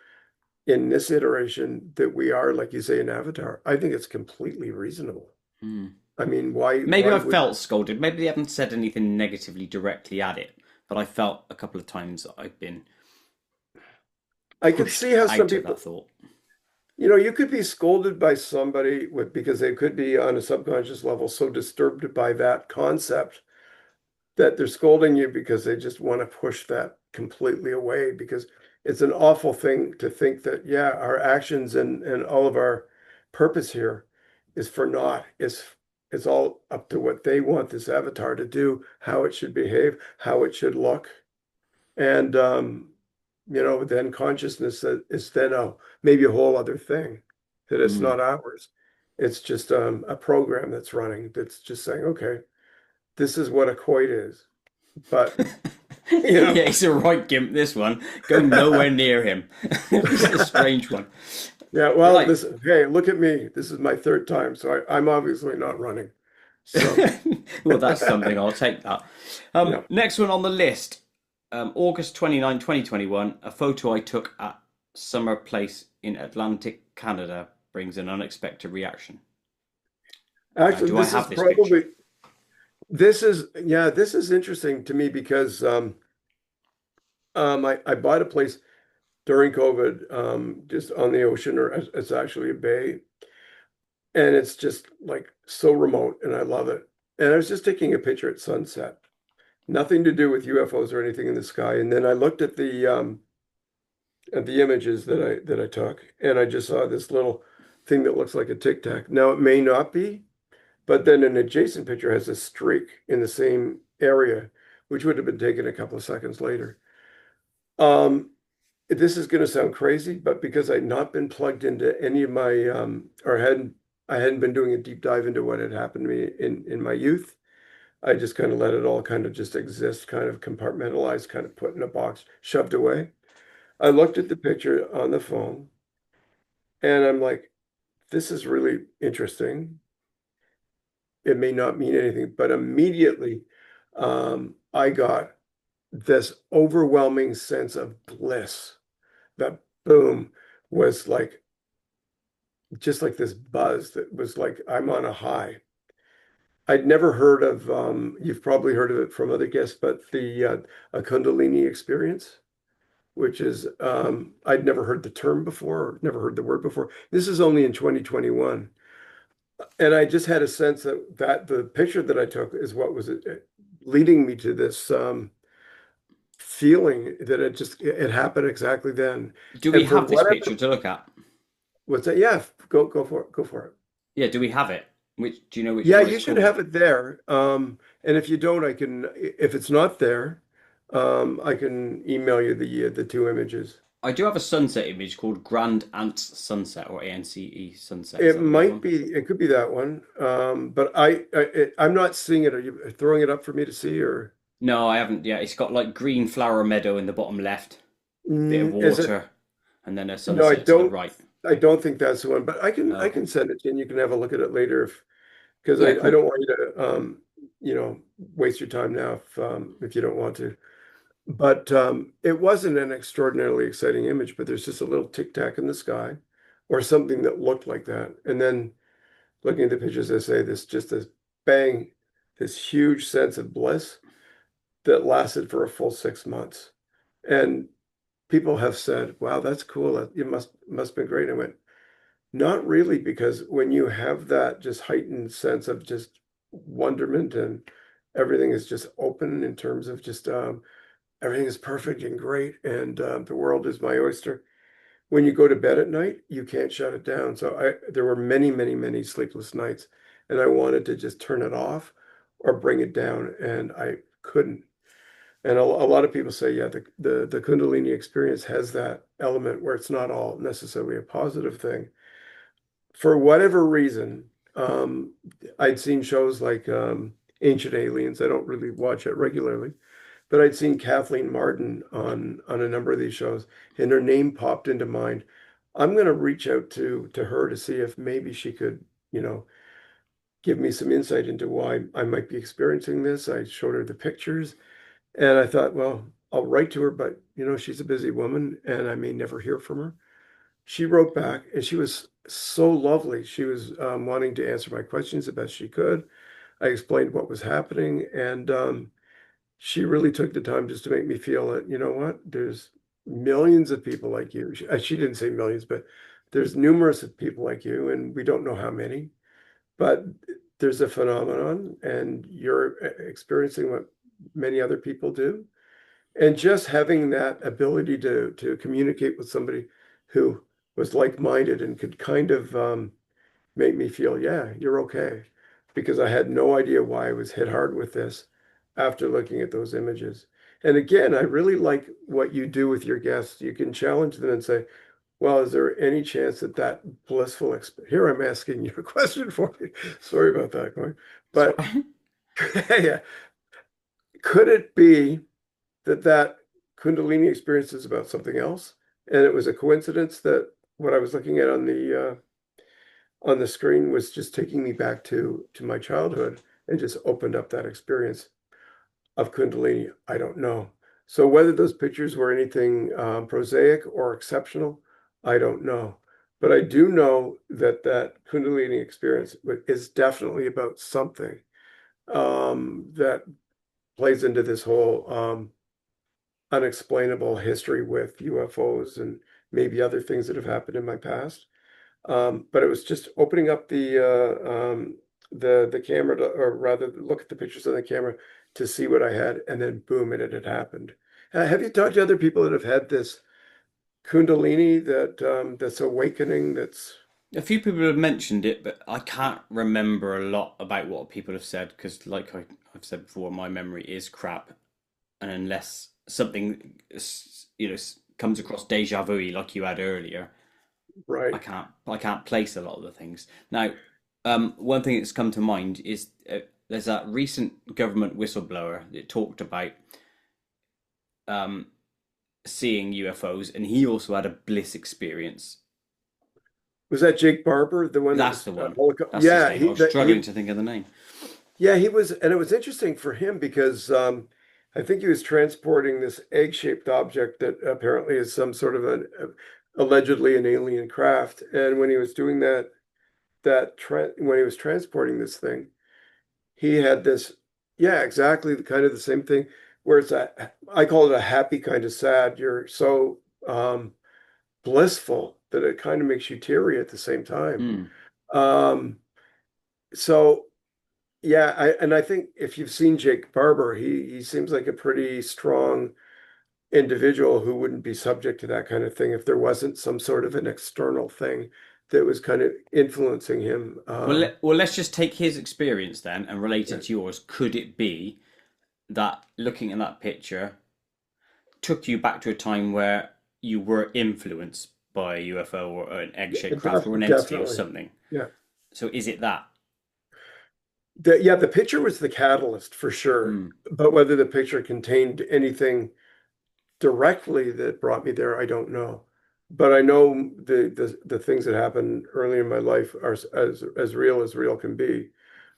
C: in this iteration that we are, like you say, an avatar. I think it's completely reasonable.
B: Hmm.
C: I mean, why
B: Maybe
C: why
B: I
C: would
B: felt scolded. Maybe they haven't said anything negatively directly at it, but I felt a couple of times that I've been
C: I could
B: pushed
C: see how some
B: out of
C: people,
B: that thought.
C: you could be scolded by somebody because they could be on a subconscious level so disturbed by that concept that they're scolding you because they just want to push that completely away because it's an awful thing to think that, yeah, our actions and all of our purpose here is for naught. It's all up to what they want this avatar to do, how it should behave, how it should look. And then consciousness is then maybe a whole other thing, that it's
B: Hmm.
C: not ours. It's just a program that's running that's just saying, okay, this is what a Koit is. But you
B: Yeah,
C: know,
B: he's a right gimp, this one. Go nowhere near him. This is a strange one.
C: yeah,
B: But
C: well,
B: like,
C: this, hey, look at me. This is my third time, so I'm obviously not running. So,
B: well, that's something. I'll take that.
C: yeah.
B: Next one on the list, August 29, 2021. A photo I took at Summer Place in Atlantic, Canada brings an unexpected reaction.
C: Actually,
B: Do I
C: this is
B: have this picture?
C: probably this is interesting to me because I bought a place during COVID, just on the ocean, or it's actually a bay, and it's just like so remote, and I love it. And I was just taking a picture at sunset, nothing to do with UFOs or anything in the sky. And then I looked at the images that I took, and I just saw this little thing that looks like a tic tac. Now it may not be, but then an adjacent picture has a streak in the same area, which would have been taken a couple of seconds later. Um, this is going to sound crazy, but because I'd not been plugged into any of my or hadn't I hadn't been doing a deep dive into what had happened to me in my youth. I just kind of let it all kind of just exist, kind of compartmentalized, kind of put in a box, shoved away. I looked at the picture on the phone and I'm like, this is really interesting. It may not mean anything, but immediately I got this overwhelming sense of bliss. That boom was like just like this buzz that was like I'm on a high. I'd never heard of you've probably heard of it from other guests, but the a Kundalini experience, which is I'd never heard the term before, or never heard the word before. This is only in 2021. And I just had a sense that the picture that I took is what was leading me to this feeling that it happened exactly then.
B: Do we
C: And for
B: have this
C: whatever
B: picture to look at?
C: what's that? Yeah, go for it. Go for it.
B: Yeah, do we have it? Which do you know which
C: Yeah,
B: what
C: you
B: it's
C: should
B: called?
C: have it there. And if you don't, if it's not there, I can email you the two images.
B: I do have a sunset image called Grand Ants Sunset or ANCE Sunset. Is
C: It
B: that the right
C: might
B: one?
C: be, it could be that one. But I'm not seeing it. Are you throwing it up for me to see, or
B: No, I haven't yet. It's got like green flower meadow in the bottom left, bit of
C: is it?
B: water, and then a
C: No,
B: sunset to the right.
C: I don't think that's the one, but
B: Oh,
C: I
B: okay.
C: can send it to you and you can have a look at it later if because
B: Yeah,
C: I
B: cool.
C: don't want you to waste your time now if you don't want to. But it wasn't an extraordinarily exciting image, but there's just a little tic tac in the sky or something that looked like that. And then looking at the pictures, I say this just this bang, this huge sense of bliss that lasted for a full 6 months. And people have said, wow, that's cool. It must have been great. And I went, not really, because when you have that just heightened sense of just wonderment and everything is just open in terms of just everything is perfect and great and the world is my oyster. When you go to bed at night, you can't shut it down. So there were many, many, many sleepless nights, and I wanted to just turn it off or bring it down, and I couldn't. And a lot of people say, yeah, the Kundalini experience has that element where it's not all necessarily a positive thing. For whatever reason, I'd seen shows like Ancient Aliens. I don't really watch it regularly, but I'd seen Kathleen Martin on a number of these shows, and her name popped into mind. I'm going to reach out to her to see if maybe she could, you know, give me some insight into why I might be experiencing this. I showed her the pictures, and I thought, well, I'll write to her, but she's a busy woman, and I may never hear from her. She wrote back, and she was so lovely. She was wanting to answer my questions the best she could. I explained what was happening, and she really took the time just to make me feel that, you know what, there's millions of people like you. She didn't say millions, but there's numerous of people like you, and we don't know how many, but there's a phenomenon, and you're experiencing what many other people do. And just having that ability to communicate with somebody who was like-minded and could kind of make me feel, yeah, you're okay. Because I had no idea why I was hit hard with this after looking at those images. And again, I really like what you do with your guests. You can challenge them and say, well, is there any chance that that blissful here I'm asking you a question for you. Sorry about that, Coin.
B: So
C: But yeah, could it be that Kundalini experience is about something else? And it was a coincidence that what I was looking at on the screen was just taking me back to my childhood and just opened up that experience of Kundalini. I don't know. So whether those pictures were anything prosaic or exceptional, I don't know. But I do know that that Kundalini experience is definitely about something that plays into this whole unexplainable history with UFOs and maybe other things that have happened in my past. But it was just opening up the camera to, or rather look at the pictures on the camera to see what I had, and then boom, it had happened. Have you talked to other people that have had this Kundalini that's awakening? That's
B: a few people have mentioned it, but I can't remember a lot about what people have said because, like I've said before, my memory is crap, and unless something comes across deja vu like you had earlier,
C: right.
B: I can't place a lot of the things. Now, one thing that's come to mind is there's that recent government whistleblower that talked about um, seeing UFOs, and he also had a bliss experience.
C: Was that Jake Barber, the one that
B: That's
C: was
B: the one. That's his
C: Yeah,
B: name. I was struggling to think of the name.
C: yeah, he was, and it was interesting for him because I think he was transporting this egg-shaped object that apparently is some sort of an allegedly an alien craft. And when he was doing when he was transporting this thing, he had this, yeah, exactly the kind of the same thing where I call it a happy kind of sad. You're so blissful that it kind of makes you teary at the same time.
B: Hmm.
C: Um, so. Yeah, and I think if you've seen Jake Barber, he seems like a pretty strong individual who wouldn't be subject to that kind of thing if there wasn't some sort of an external thing that was kind of influencing him.
B: Well, let's just take his experience then and relate it
C: Right.
B: to yours. Could it be that looking at that picture took you back to a time where you were influenced by a UFO or an egg-shaped craft or an entity or
C: Definitely.
B: something?
C: Yeah.
B: So is it that?
C: The picture was the catalyst for sure,
B: Hmm.
C: but whether the picture contained anything directly that brought me there, I don't know. But I know the things that happened early in my life are as real can be.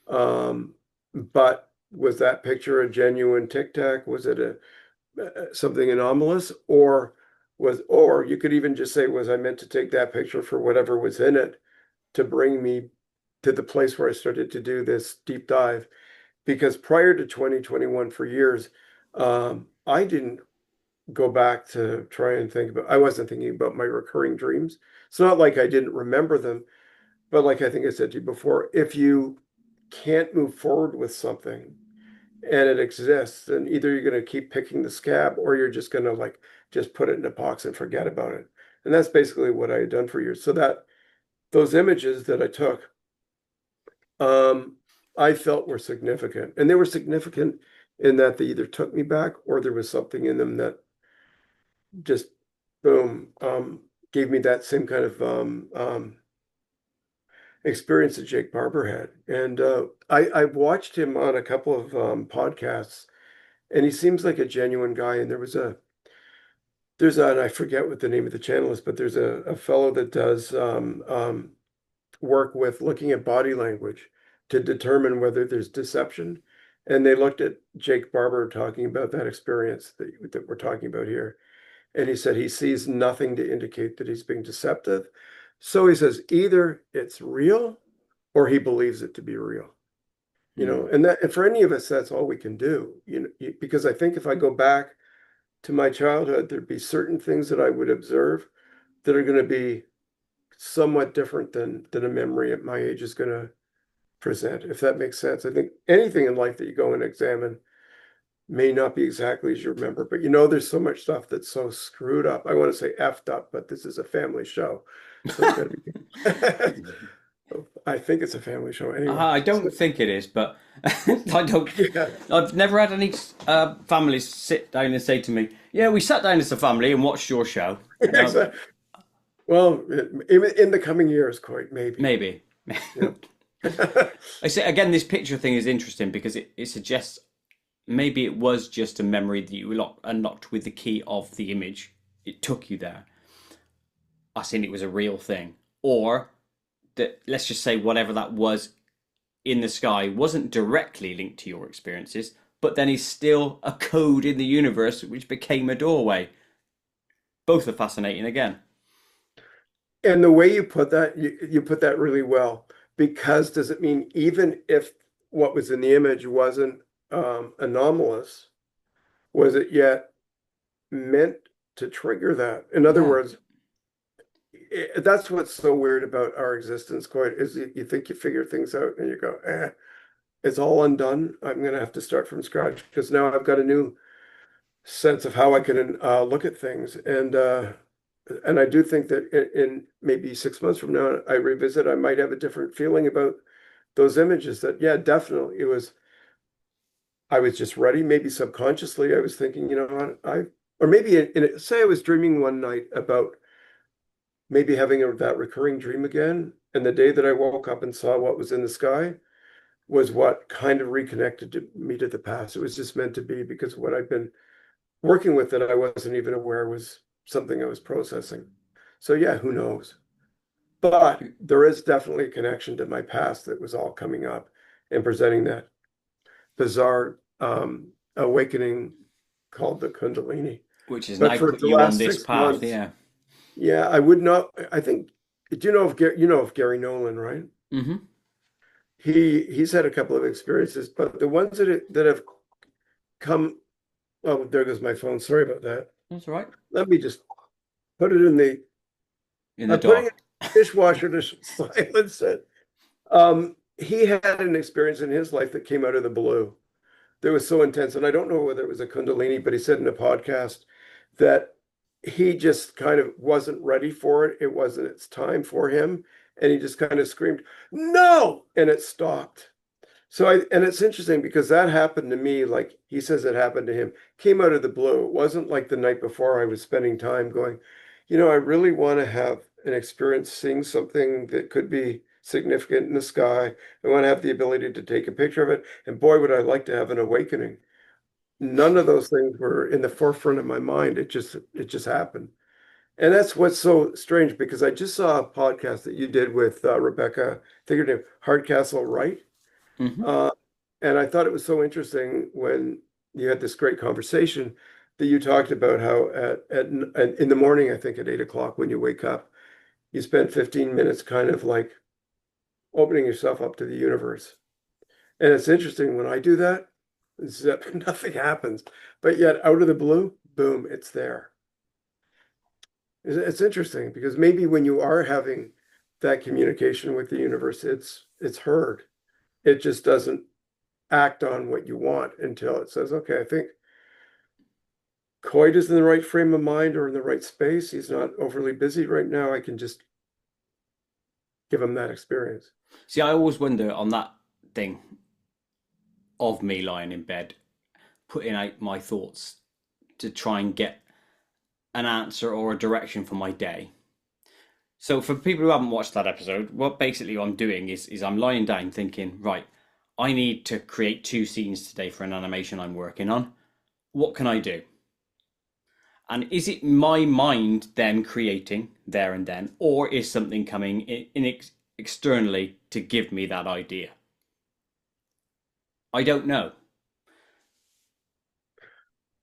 C: But was that picture a genuine tic tac? Was it something anomalous, or you could even just say, was I meant to take that picture for whatever was in it to bring me to the place where I started to do this deep dive? Because prior to 2021, for years, I didn't go back to try and think about, I wasn't thinking about my recurring dreams. It's not like I didn't remember them, but like I think I said to you before, if you can't move forward with something and it exists, then either you're going to keep picking the scab or you're just going to like just put it in a box and forget about it. And that's basically what I had done for years. So that those images that I took, um, I felt were significant. And they were significant in that they either took me back or there was something in them that just boom, gave me that same kind of experience that Jake Barber had. And I've watched him on a couple of podcasts, and he seems like a genuine guy. And and I forget what the name of the channel is, but there's a fellow that does work with looking at body language to determine whether there's deception. And they looked at Jake Barber talking about that experience that we're talking about here. And he said he sees nothing to indicate that he's being deceptive. So he says either it's real or he believes it to be real.
B: Mm.
C: And for any of us, that's all we can do. Because I think if I go back to my childhood, there'd be certain things that I would observe that are going to be somewhat different than a memory at my age is going to present, if that makes sense. I think anything in life that you go and examine may not be exactly as you remember, but there's so much stuff that's so screwed up. I want to say effed up, but this is a family show, so it's got to be. I think it's a family show anyway.
B: I
C: So,
B: don't think it is, but I don't.
C: yeah,
B: I've never had any families sit down and say to me, "Yeah, we sat down as a family and watched your show."
C: exactly. Well, in the coming years, quite maybe.
B: Maybe.
C: Yeah.
B: I say again, this picture thing is interesting because it suggests maybe it was just a memory that you unlocked with the key of the image. It took you there. I seen it was a real thing, or that let's just say whatever that was in the sky wasn't directly linked to your experiences, but then is still a code in the universe which became a doorway. Both are fascinating again.
C: And the way you put that, you put that really well, because does it mean even if what was in the image wasn't anomalous, was it yet meant to trigger that? In other
B: Yeah.
C: words, that's what's so weird about our existence, quite, is you think you figure things out and you go, it's all undone. I'm going to have to start from scratch because now I've got a new sense of how I can look at things. And I do think that in maybe 6 months from now, I revisit, I might have a different feeling about those images that, yeah, definitely I was just ready. Maybe subconsciously, I was thinking, or maybe say I was dreaming one night about maybe having that recurring dream again. And the day that I woke up and saw what was in the sky was what kind of reconnected me to the past. It was just meant to be because what I've been working with that I wasn't even aware was something I was processing. So yeah, who knows? But there is definitely a connection to my past that was all coming up and presenting that bizarre awakening called the Kundalini.
B: Which has
C: But
B: now
C: for
B: put
C: the
B: you on
C: last
B: this
C: six
B: path,
C: months,
B: yeah.
C: yeah, I would not. I think, do you know of Gary Nolan, right?
B: Hmm.
C: He's had a couple of experiences, but the ones that have come. Oh, there goes my phone. Sorry about that.
B: That's all right.
C: Let me just put it in the.
B: In the
C: I'm putting it
B: dark.
C: in the dishwasher to silence it. He had an experience in his life that came out of the blue that was so intense, and I don't know whether it was a Kundalini, but he said in a podcast that he just kind of wasn't ready for it. It wasn't its time for him, and he just kind of screamed, "No!" and it stopped. And it's interesting because that happened to me, like he says it happened to him, came out of the blue. It wasn't like the night before I was spending time going, I really want to have an experience seeing something that could be significant in the sky. I want to have the ability to take a picture of it. And boy, would I like to have an awakening. None of those things were in the forefront of my mind. It just happened. And that's what's so strange because I just saw a podcast that you did with Rebecca, I think her name, Hardcastle, right?
B: Hmm.
C: Uh, and I thought it was so interesting when you had this great conversation that you talked about how in the morning, I think at 8 o'clock when you wake up, you spend 15 minutes kind of like opening yourself up to the universe. And it's interesting when I do that, nothing happens. But yet out of the blue, boom, it's there. It's interesting because maybe when you are having that communication with the universe, it's heard. It just doesn't act on what you want until it says, okay, I think Koit is in the right frame of mind or in the right space. He's not overly busy right now. I can just give him that experience.
B: See, I always wonder on that thing of me lying in bed, putting out my thoughts to try and get an answer or a direction for my day. So for people who haven't watched that episode, what basically I'm doing is I'm lying down thinking, right, I need to create 2 scenes today for an animation I'm working on. What can I do? And is it my mind then creating there and then, or is something coming externally to give me that idea? I don't know.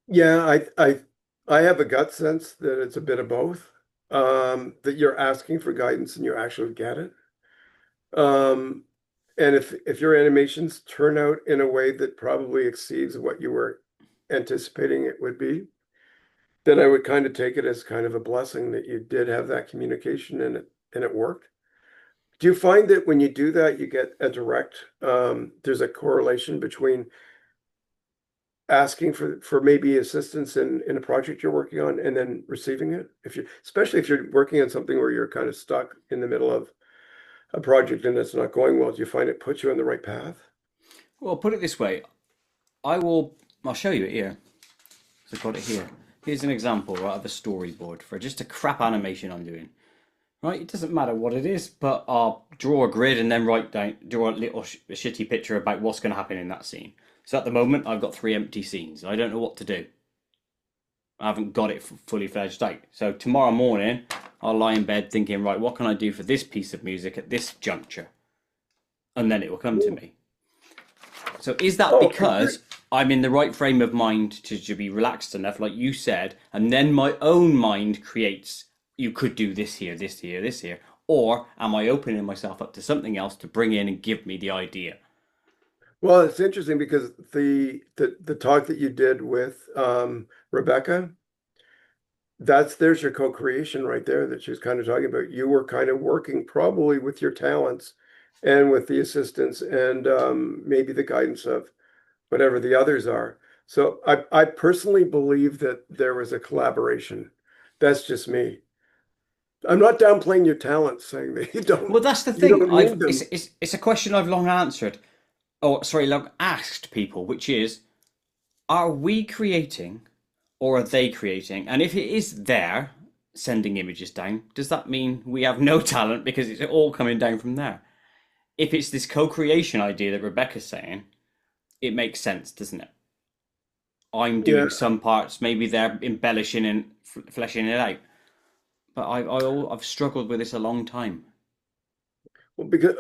C: Yeah, I have a gut sense that it's a bit of both. That you're asking for guidance and you actually get it. Um, and if your animations turn out in a way that probably exceeds what you were anticipating it would be, then I would kind of take it as kind of a blessing that you did have that communication and it worked. Do you find that when you do that, you get a direct, there's a correlation between asking for maybe assistance in a project you're working on and then receiving it? If you, especially if you're working on something where you're kind of stuck in the middle of a project and it's not going well, do you find it puts you on the right path?
B: Well, put it this way, I'll show you it here. So I've got it here. Here's an example, right, of a storyboard for just a crap animation I'm doing. Right, it doesn't matter what it is, but I'll draw a grid and then draw a little shitty picture about what's going to happen in that scene. So at the moment, I've got 3 empty scenes. I don't know what to do. I haven't got it fully fledged out. So tomorrow morning, I'll lie in bed thinking, right, what can I do for this piece of music at this juncture? And then it will come to me. So is that
C: Oh,
B: because I'm in the right frame of mind to be relaxed enough, like you said, and then my own mind creates, you could do this here, this here, this here, or am I opening myself up to something else to bring in and give me the idea?
C: well, it's interesting because the talk that you did with Rebecca, there's your co-creation right there that she was kind of talking about. You were kind of working probably with your talents and with the assistance and maybe the guidance of whatever the others are. So I personally believe that there was a collaboration. That's just me. I'm not downplaying your talents, saying that
B: Well, that's the
C: you
B: thing.
C: don't need
B: It's
C: them.
B: it's a question I've long answered, or sorry, long asked people, which is, are we creating, or are they creating? And if it is there sending images down, does that mean we have no talent because it's all coming down from there? If it's this co-creation idea that Rebecca's saying, it makes sense, doesn't it? I'm
C: Yeah.
B: doing some parts, maybe they're embellishing and fleshing it out. But I've struggled with this a long time.
C: Well, because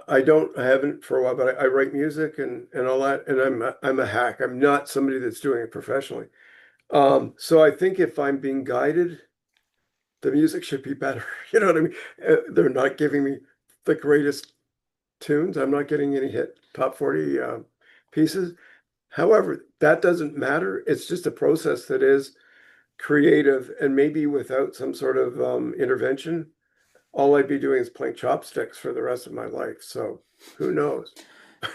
C: I haven't for a while, but I write music and all that, and I'm a hack. I'm not somebody that's doing it professionally. So I think if I'm being guided, the music should be better. You know what I mean? They're not giving me the greatest tunes. I'm not getting any hit top 40 pieces. However, that doesn't matter. It's just a process that is creative, and maybe without some sort of intervention, all I'd be doing is playing chopsticks for the rest of my life. So who knows?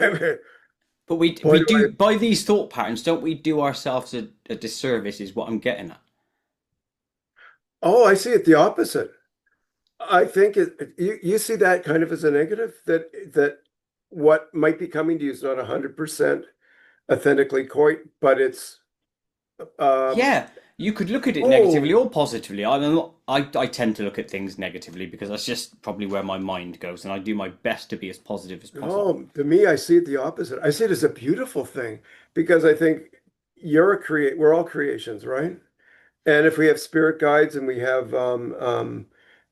C: I mean,
B: But we
C: boy, do I.
B: do by these thought patterns, don't we do ourselves a disservice? Is what I'm getting at.
C: Oh, I see it the opposite. I think you see that kind of as a negative that what might be coming to you is not 100% authentically Coit, but it's um
B: Yeah, you could look at it negatively
C: oh
B: or positively. I tend to look at things negatively because that's just probably where my mind goes, and I do my best to be as positive as possible.
C: no, to me I see it the opposite. I see it as a beautiful thing because I think we're all creations, right? And if we have spirit guides and we have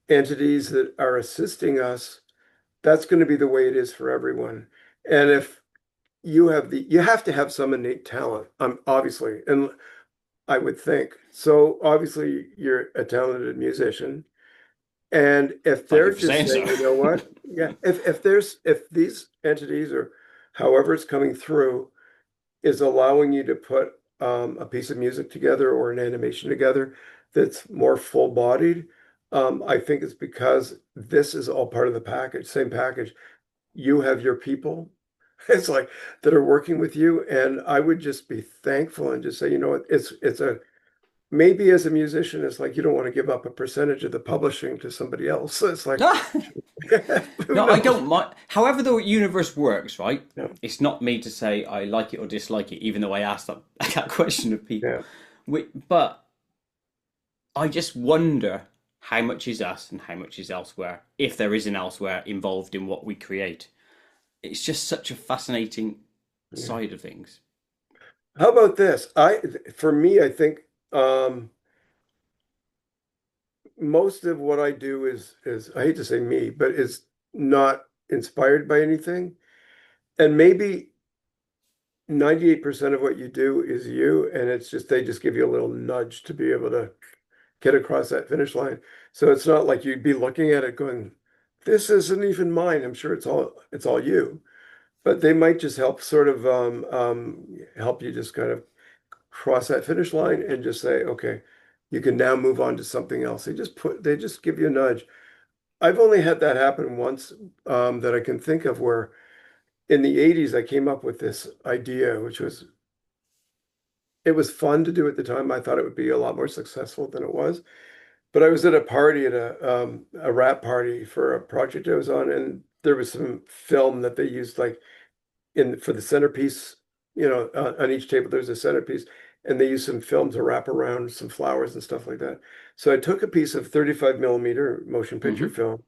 C: entities that are assisting us, that's going to be the way it is for everyone. And if you have to have some innate talent, obviously. And I would think. So obviously you're a talented musician. And if
B: Thank you
C: they're
B: for
C: just
B: saying so.
C: saying, you know what? Yeah, if these entities or however it's coming through is allowing you to put a piece of music together or an animation together that's more full-bodied, I think it's because this is all part of the package, same package. You have your people, it's like that are working with you, and I would just be thankful and just say, you know what, it's a maybe as a musician, it's like you don't want to give up a percentage of the publishing to somebody else. So it's like, who
B: No, I
C: knows?
B: don't mind. However, the universe works, right?
C: Yeah,
B: It's not me to say I like it or dislike it, even though I asked that, that question of people.
C: yeah.
B: But I just wonder how much is us and how much is elsewhere, if there is an elsewhere involved in what we create. It's just such a fascinating
C: Yeah.
B: side of things.
C: How about this? For me, I think most of what I do is I hate to say me, but is not inspired by anything. And maybe 98% of what you do is you, and it's just they just give you a little nudge to be able to get across that finish line. So it's not like you'd be looking at it going, this isn't even mine. I'm sure it's all you. But they might just help sort of help you just kind of cross that finish line and just say, okay, you can now move on to something else. They just give you a nudge. I've only had that happen once that I can think of where in the 80s I came up with this idea, which was it was fun to do at the time. I thought it would be a lot more successful than it was. But I was at a party at a rap party for a project I was on, and there was some film that they used like in for the centerpiece, on each table there's a centerpiece, and they use some film to wrap around some flowers and stuff like that. So I took a piece of 35 millimeter motion picture
B: Hmm.
C: film,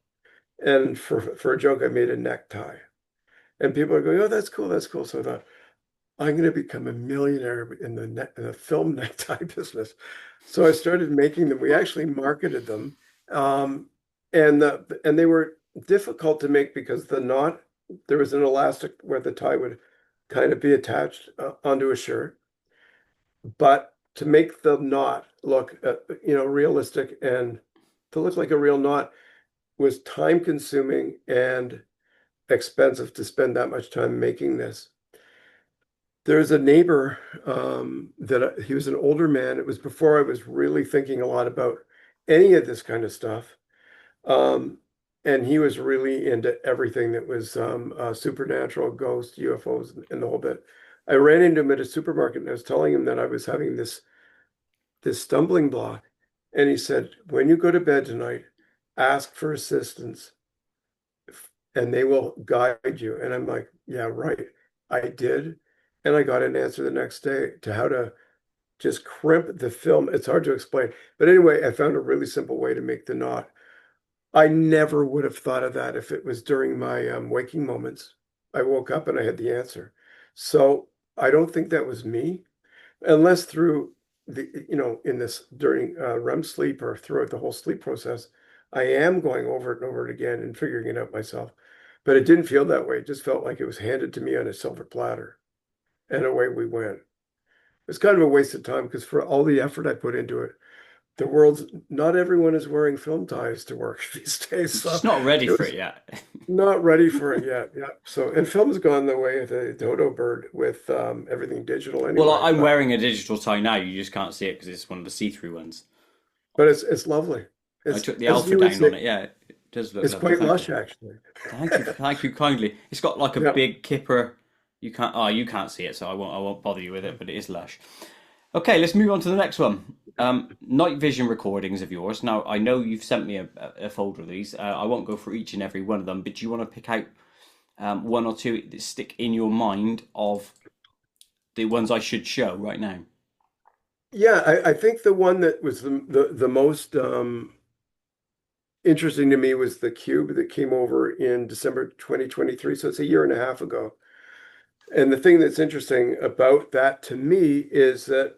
C: and for a joke, I made a necktie. And people are going, "Oh, that's cool, that's cool." So I thought, I'm going to become a millionaire in the film necktie business. So I started making them. We actually marketed them, um, and they were difficult to make because the knot there was an elastic where the tie would kind of be attached onto a shirt, but to make the knot look realistic and to look like a real knot was time consuming and expensive to spend that much time making this. There's a neighbor he was an older man. It was before I was really thinking a lot about any of this kind of stuff. Um, and he was really into everything that was supernatural, ghosts, UFOs, and the whole bit. I ran into him at a supermarket and I was telling him that I was having this stumbling block. And he said, when you go to bed tonight, ask for assistance and they will guide you. And I'm like, yeah, right. I did. And I got an answer the next day to how to just crimp the film. It's hard to explain. But anyway, I found a really simple way to make the knot. I never would have thought of that if it was during my waking moments. I woke up and I had the answer. So I don't think that was me, unless through in this during REM sleep or throughout the whole sleep process, I am going over it and over it again and figuring it out myself. But it didn't feel that way. It just felt like it was handed to me on a silver platter, and away we went. It's kind of a waste of time because for all the effort I put into it, the world's not everyone is wearing film ties to work these days.
B: Just
C: So
B: not ready
C: it
B: for it
C: was
B: yet.
C: not ready for it yet. Yeah. So and film's gone the way of the dodo bird with everything digital
B: Well,
C: anyway.
B: I'm wearing a digital tie now. You just can't see it because it's one of the see-through ones.
C: But it's lovely.
B: I
C: It's
B: took the
C: as
B: alpha
C: you would
B: down on
C: say,
B: it. Yeah, it does look
C: it's
B: lovely.
C: quite
B: Thank you.
C: lush actually.
B: Thank you kindly. It's got like a
C: Yeah.
B: big kipper. You can't see it, so I won't bother you with it. But it is lush. Okay, let's move on to the next one. Night vision recordings of yours. Now I know you've sent me a folder of these. I won't go through each and every one of them, but do you want to pick out one or two that stick in your mind of the ones I should show right now?
C: Yeah, I think the one that was the most interesting to me was the cube that came over in December 2023. So it's a year and a half ago. And the thing that's interesting about that to me is that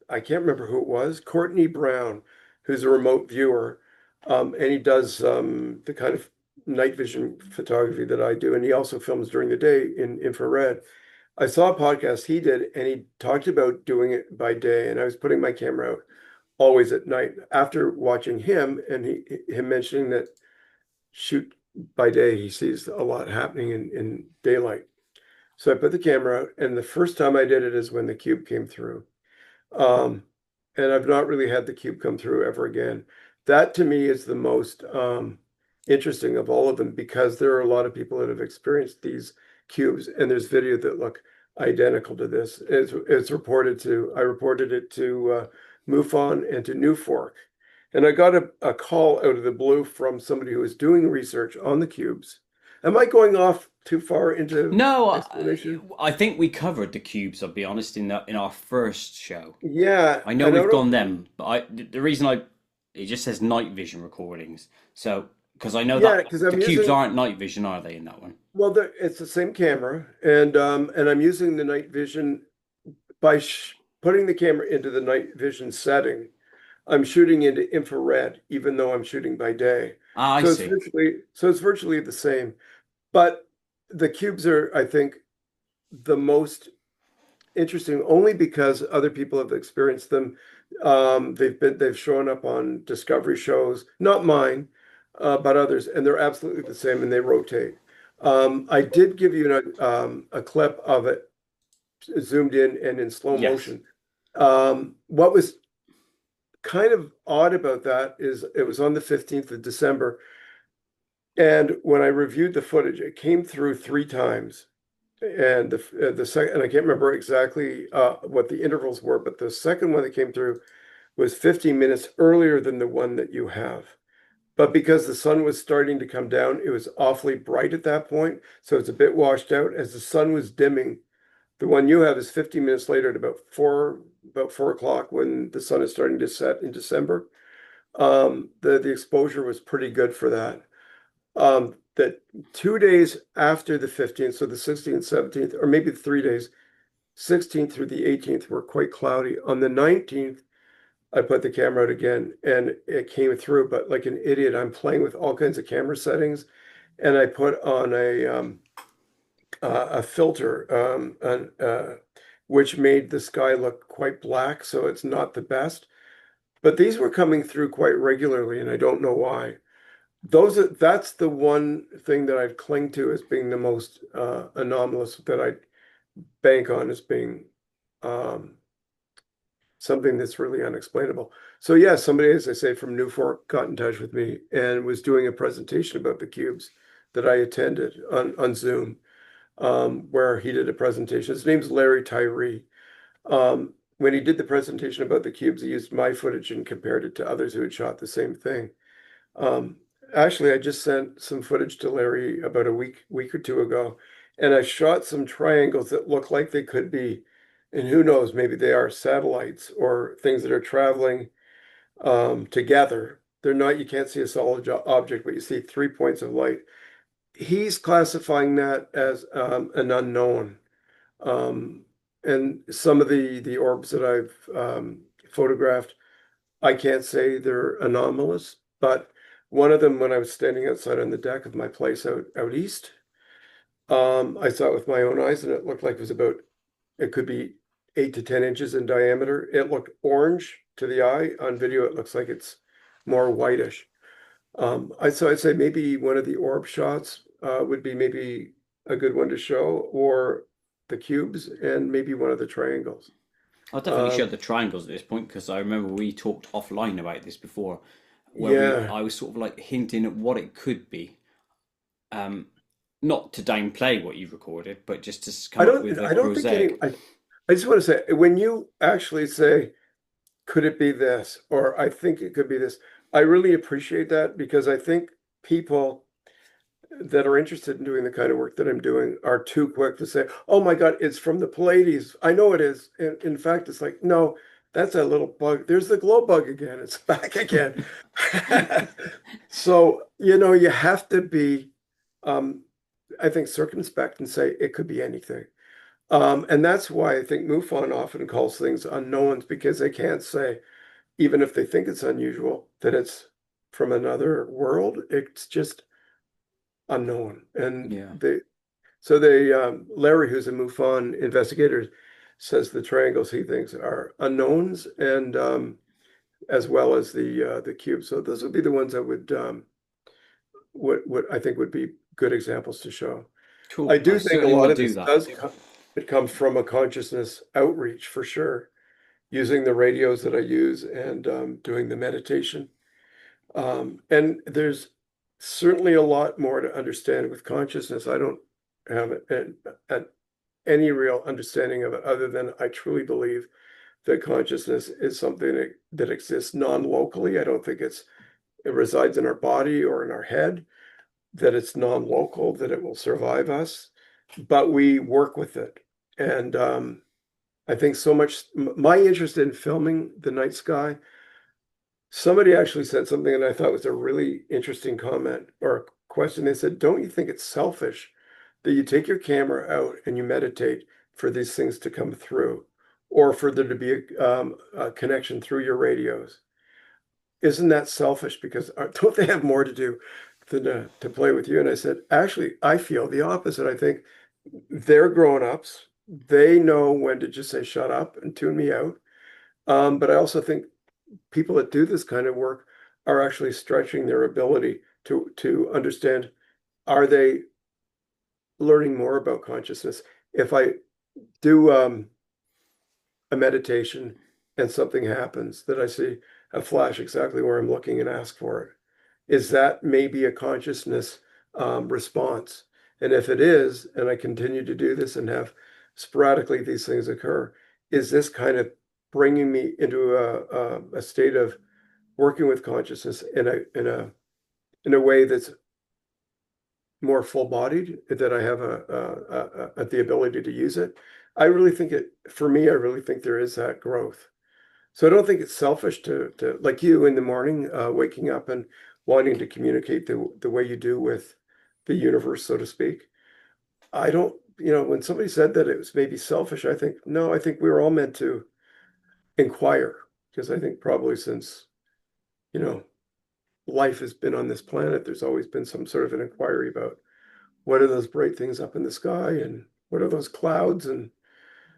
C: I can't remember who it was, Courtney Brown, who's a remote viewer, and he does the kind of night vision photography that I do, and he also films during the day in infrared. I saw a podcast he did, and he talked about doing it by day, and I was putting my camera out always at night after watching him and him mentioning that shoot by day he sees a lot happening in daylight. So I put the camera out, and the first time I did it is when the cube came through. Um, and I've not really had the cube come through ever again. That to me is the most interesting of all of them, because there are a lot of people that have experienced these cubes, and there's video that look identical to this. It's reported to, I reported it to MUFON and to New Fork. And I got a call out of the blue from somebody who was doing research on the cubes. Am I going off too far into
B: No,
C: explanation?
B: I think we covered the cubes. I'll be honest in our first show.
C: Yeah,
B: I know
C: and I
B: we've
C: don't.
B: gone them, but the reason it just says night vision recordings. So because I know
C: Yeah,
B: that
C: because
B: the
C: I'm
B: cubes
C: using.
B: aren't night vision, are they? In that one?
C: Well, it's the same camera, and I'm using the night vision by putting the camera into the night vision setting. I'm shooting into infrared, even though I'm shooting by day.
B: Ah, I
C: So
B: see.
C: it's virtually the same. But the cubes are, I think, the most interesting only because other people have experienced them. They've shown up on Discovery shows, not mine, but others, and they're absolutely the same, and they rotate. I did give you a clip of it zoomed in and in slow
B: Yes.
C: motion. What was kind of odd about that is it was on the 15th of December, and when I reviewed the footage, it came through three times. And the second, and I can't remember exactly what the intervals were, but the second one that came through was 15 minutes earlier than the one that you have. But because the sun was starting to come down, it was awfully bright at that point. So it's a bit washed out. As the sun was dimming, the one you have is 15 minutes later at about 4 o'clock when the sun is starting to set in December. The exposure was pretty good for that. That 2 days after the 15th, so the 16th, 17th, or maybe 3 days, 16th through the 18th were quite cloudy. On the 19th, I put the camera out again and it came through, but like an idiot, I'm playing with all kinds of camera settings, and I put on a filter, which made the sky look quite black, so it's not the best. But these were coming through quite regularly, and I don't know why. That's the one thing that I'd cling to as being the most anomalous, that I bank on as being um, something that's really unexplainable. So yeah, somebody, as I say, from Newfork got in touch with me and was doing a presentation about the cubes that I attended on Zoom, where he did a presentation. His name's Larry Tyree. When he did the presentation about the cubes, he used my footage and compared it to others who had shot the same thing. Um, Actually, I just sent some footage to Larry about a week or two ago, and I shot some triangles that look like they could be, and who knows, maybe they are satellites or things that are traveling together. They're not, you can't see a solid object, but you see 3 points of light. He's classifying that as an unknown. Um, and some of the orbs that I've photographed, I can't say they're anomalous, but one of them, when I was standing outside on the deck of my place out east, I saw it with my own eyes, and it looked like it could be 8 to 10 inches in diameter. It looked orange to the eye. On video, it looks like it's more whitish. I'd say maybe one of the orb shots would be maybe a good one to show, or the cubes, and maybe one of the triangles.
B: I'll definitely show
C: Um,
B: the triangles at this point because I remember we talked offline about this before, where we
C: yeah,
B: I was sort of like hinting at what it could be. Um, Not to downplay what you've recorded, but just to come up with a
C: I don't think
B: prosaic.
C: I just want to say, when you actually say, could it be this? Or I think it could be this. I really appreciate that, because I think people that are interested in doing the kind of work that I'm doing are too quick to say, oh my God, it's from the Pleiades. I know it is. And in fact, it's like, no, that's a little bug. There's the glow bug again. It's back again. So, you have to be, um, I think, circumspect and say it could be anything. And that's why I think MUFON often calls things unknowns, because they can't say, even if they think it's unusual, that it's from another world. It's just unknown. And
B: Yeah.
C: So they Larry, who's a MUFON investigator, says the triangles he thinks are unknowns, and as well as the cube. So those would be the ones that would I think would be good examples to show. I
B: Cool. I
C: do think a
B: certainly
C: lot
B: will
C: of
B: do
C: this
B: that.
C: does it comes from a consciousness outreach for sure, using the radios that I use and doing the meditation. And there's certainly a lot more to understand with consciousness. I don't have any real understanding of it other than I truly believe that consciousness is something that exists non-locally. I don't think it resides in our body or in our head, that it's non-local, that it will survive us, but we work with it. And I think so much my interest in filming the night sky, somebody actually said something that I thought was a really interesting comment or a question. They said, don't you think it's selfish that you take your camera out and you meditate for these things to come through, or for there to be a connection through your radios? Isn't that selfish? Because don't they have more to do than to play with you? And I said, actually, I feel the opposite. I think they're grown-ups. They know when to just say, shut up and tune me out. But I also think people that do this kind of work are actually stretching their ability to understand, are they learning more about consciousness? If I do a meditation and something happens that I see a flash exactly where I'm looking and ask for it, is that maybe a consciousness response? And if it is, and I continue to do this and have sporadically these things occur, is this kind of bringing me into a state of working with consciousness in a way that's more full-bodied, that I have the ability to use it? I really think for me, I really think there is that growth. So I don't think it's selfish to like you in the morning, waking up and wanting to communicate the way you do with the universe, so to speak. I don't, when somebody said that it was maybe selfish, I think, no, I think we were all meant to inquire, because I think probably since, you know, life has been on this planet, there's always been some sort of an inquiry about what are those bright things up in the sky and what are those clouds. And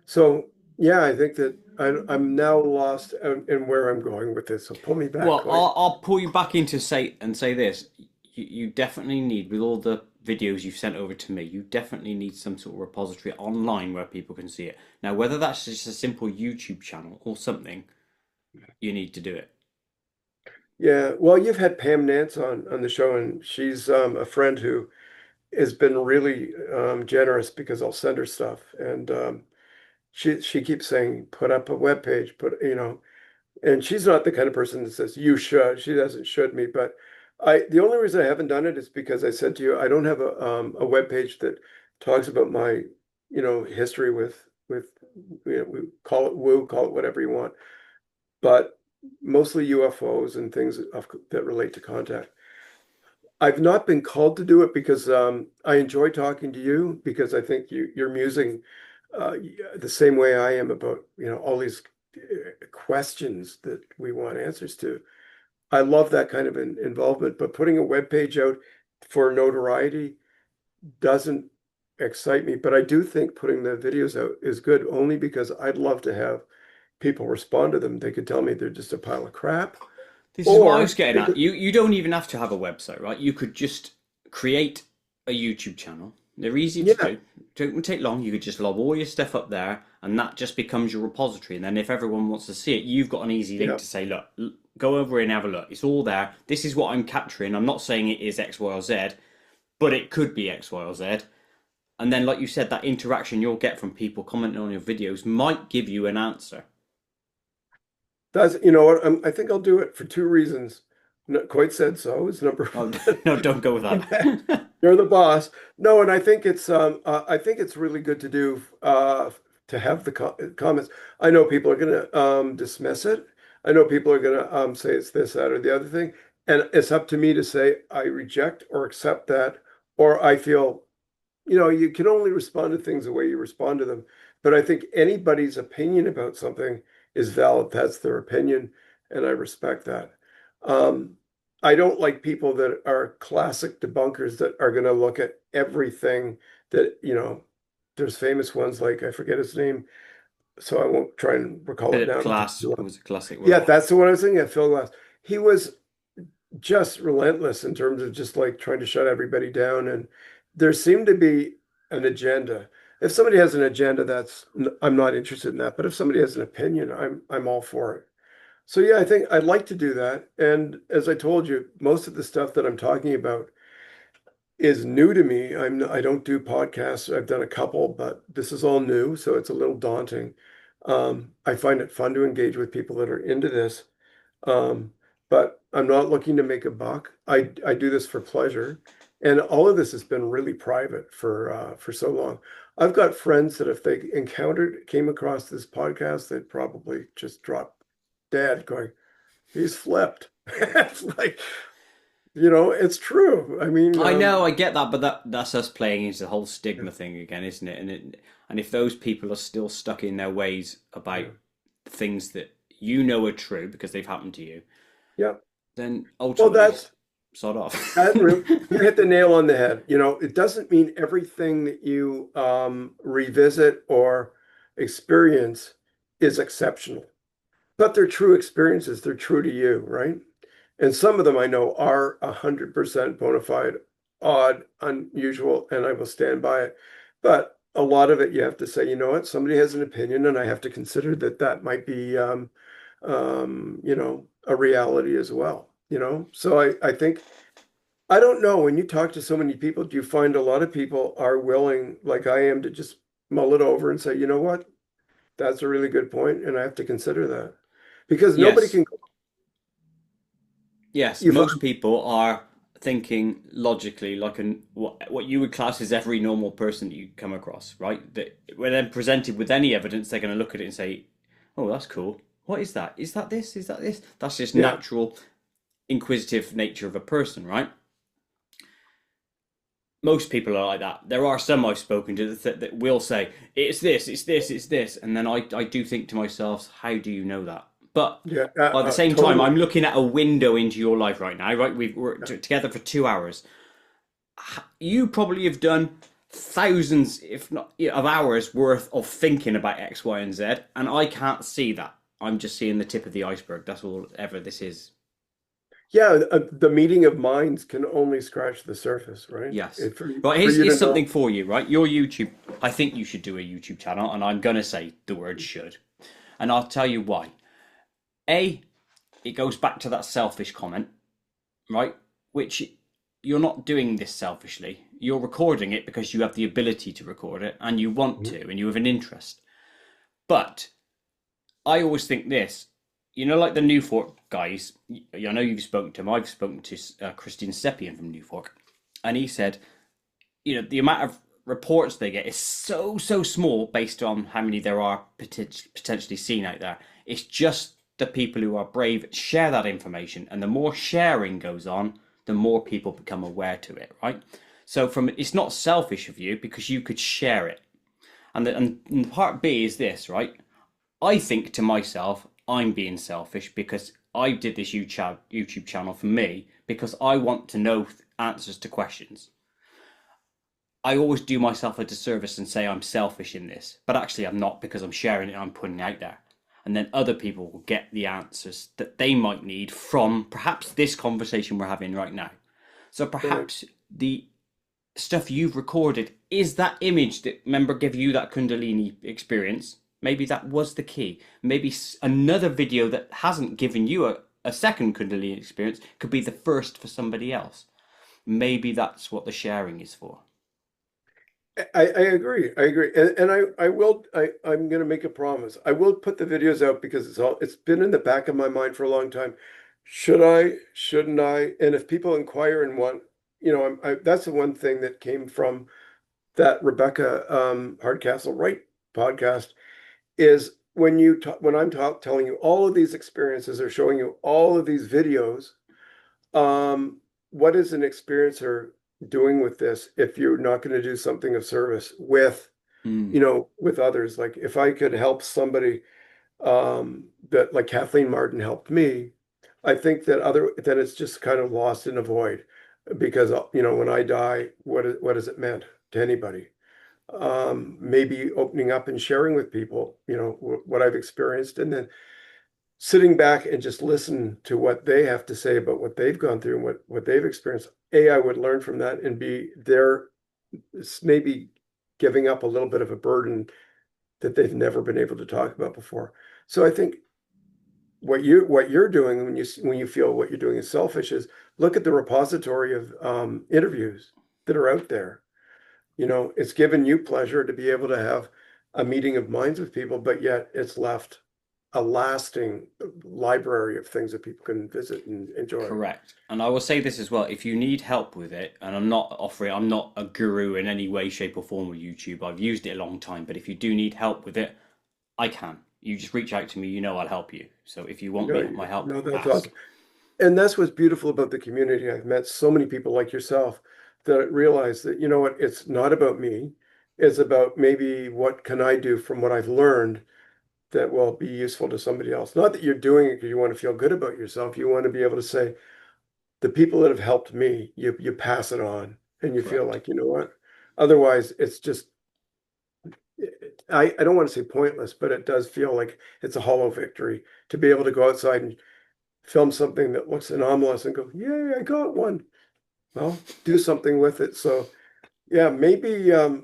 C: so, yeah, I think that I'm now lost in where I'm going with this. So pull me back,
B: Well,
C: Coit.
B: I'll pull you back into say this. You definitely need, with all the videos you've sent over to me, you definitely need some sort of repository online where people can see it. Now, whether that's just a simple YouTube channel or something, you need to do it.
C: Yeah, well, you've had Pam Nance on the show, and she's a friend who has been really generous, because I'll send her stuff, and she keeps saying, put up a web page, and she's not the kind of person that says you should. She doesn't should me, but the only reason I haven't done it is because I said to you, I don't have a web page that talks about my history with we call it woo, call it whatever you want, but mostly UFOs and things that relate to contact. I've not been called to do it because I enjoy talking to you, because I think you're musing the same way I am about all these questions that we want answers to. I love that kind of involvement, but putting a web page out for notoriety doesn't excite me. But I do think putting the videos out is good, only because I'd love to have people respond to them. They could tell me they're just a pile of crap,
B: This is what I was
C: or
B: getting
C: they
B: at.
C: could,
B: You don't even have to have a website, right? You could just create a YouTube channel. They're easy to
C: yeah,
B: do. Don't take long. You could just lob all your stuff up there, and that just becomes your repository. And then if everyone wants to see it, you've got an easy link
C: yeah.
B: to say, look, go over and have a look. It's all there. This is what I'm capturing. I'm not saying it is X, Y, or Z, but it could be X, Y, or Z. And then, like you said, that interaction you'll get from people commenting on your videos might give you an answer.
C: That's, you know what, I think I'll do it for two reasons. Quite said so is number
B: Oh,
C: one.
B: no, don't go with that.
C: You're the boss. No, and I think it's really good to do to have the comments. I know people are going to dismiss it. I know people are going to say it's this, that, or the other thing, and it's up to me to say I reject or accept that, or I feel, you can only respond to things the way you respond to them. But I think anybody's opinion about something is valid. That's their opinion, and I respect that. Um, I don't like people that are classic debunkers that are going to look at everything that, there's famous ones like, I forget his name, so I won't try and recall it
B: Philip
C: now. It'll take
B: Glass
C: too long.
B: was a classic one.
C: Yeah, that's the one I was thinking of, Phil Glass. He was just relentless in terms of just like trying to shut everybody down. And there seemed to be an agenda. If somebody has an agenda, I'm not interested in that. But if somebody has an opinion, I'm all for it. So yeah, I think I'd like to do that. And as I told you, most of the stuff that I'm talking about is new to me. I don't do podcasts. I've done a couple, but this is all new, so it's a little daunting. I find it fun to engage with people that are into this. Um, but I'm not looking to make a buck. I do this for pleasure. And all of this has been really private for so long. I've got friends that if they came across this podcast, they'd probably just drop dead going, he's flipped. It's like, it's true. I mean,
B: I know, I get that, but that's us playing into the whole stigma thing again, isn't it? And if those people are still stuck in their ways about
C: yeah.
B: things that you know are true because they've happened to you,
C: Yeah.
B: then
C: Well,
B: ultimately
C: that's
B: sod off.
C: that you hit the nail on the head. It doesn't mean everything that you revisit or experience is exceptional, but they're true experiences. They're true to you, right? And some of them I know are 100% bona fide, odd, unusual, and I will stand by it. But a lot of it, you have to say, you know what, somebody has an opinion, and I have to consider that that might be, a reality as well. So I think I don't know. When you talk to so many people, do you find a lot of people are willing, like I am, to just mull it over and say, you know what, that's a really good point, and I have to consider that because nobody
B: Yes,
C: can.
B: yes,
C: You
B: most
C: find,
B: people are thinking logically, like what you would class as every normal person that you come across, right? That when they're presented with any evidence, they're going to look at it and say, "Oh, that's cool. What is that? Is that this? Is that this?" That's just
C: yeah,
B: natural, inquisitive nature of a person, right? Most people are like that. There are some I've spoken to that will say, "It's this, it's this, it's this," and then I do think to myself, "How do you know that?" But
C: yeah,
B: by the same time,
C: totally.
B: I'm looking at a window into your life right now, right? We're together for 2 hours. You probably have done thousands, if not of hours worth of thinking about X, Y, and Z, and I can't see that. I'm just seeing the tip of the iceberg. That's all ever this is.
C: Yeah, the meeting of minds can only scratch the surface, right?
B: Yes.
C: For
B: Right,
C: for you to
B: here's something
C: know,
B: for you, right? Your YouTube, I think you should do a YouTube channel, and I'm going to say the word should. And I'll tell you why. A, it goes back to that selfish comment, right? Which you're not doing this selfishly. You're recording it because you have the ability to record it and you want
C: Mhm.
B: to and you have an interest. But I always think this, like the Newfork guys, I know you've spoken to them. I've spoken to Christian Stepien from Newfork, and he said, the amount of reports they get is so small based on how many there are potentially seen out there. It's just the people who are brave share that information, and the more sharing goes on, the more people become aware to it, right? So it's not selfish of you because you could share it. And part B is this, right? I think to myself, I'm being selfish because I did this YouTube channel for me because I want to know answers to questions. I always do myself a disservice and say I'm selfish in this, but actually I'm not because I'm sharing it and I'm putting it out there. And then other people will get the answers that they might need from perhaps this conversation we're having right now. So
C: Right.
B: perhaps the stuff you've recorded is that image that remember gave you that Kundalini experience. Maybe that was the key. Maybe another video that hasn't given you a second Kundalini experience could be the first for somebody else. Maybe that's what the sharing is for.
C: I agree. I agree. And I'm going to make a promise. I will put the videos out because it's been in the back of my mind for a long time. Should I? Shouldn't I? And if people inquire and want, that's the one thing that came from that Rebecca Hardcastle Wright podcast is when I'm telling you all of these experiences or showing you all of these videos, what is an experiencer doing with this if you're not going to do something of service
B: Mm.
C: with others? Like if I could help somebody that like Kathleen Martin helped me, I think then it's just kind of lost in a void because when I die, what does it meant to anybody? maybe opening up and sharing with people, what I've experienced, and then sitting back and just listen to what they have to say about what they've gone through and what they've experienced. I would learn from that and be there, maybe giving up a little bit of a burden that they've never been able to talk about before. So I think what you're doing when you feel what you're doing is selfish is look at the repository of interviews that are out there. It's given you pleasure to be able to have a meeting of minds with people, but yet it's left a lasting library of things that people can visit and enjoy.
B: Correct. And I will say this as well, if you need help with it, and I'm not a guru in any way, shape, or form with YouTube. I've used it a long time, but if you do need help with it, I can. You just reach out to me, I'll help you. So if you want my help,
C: No, that's
B: ask.
C: awesome. And that's what's beautiful about the community. I've met so many people like yourself that realize that, you know what, it's not about me. It's about maybe what can I do from what I've learned that will be useful to somebody else. Not that you're doing it because you want to feel good about yourself. You want to be able to say, the people that have helped me, you pass it on and you feel
B: Correct.
C: like, you know what? Otherwise, it's just, I don't want to say pointless, but it does feel like it's a hollow victory to be able to go outside and film something that looks anomalous and go, yay, I got one. Well, do something with it. So yeah, maybe you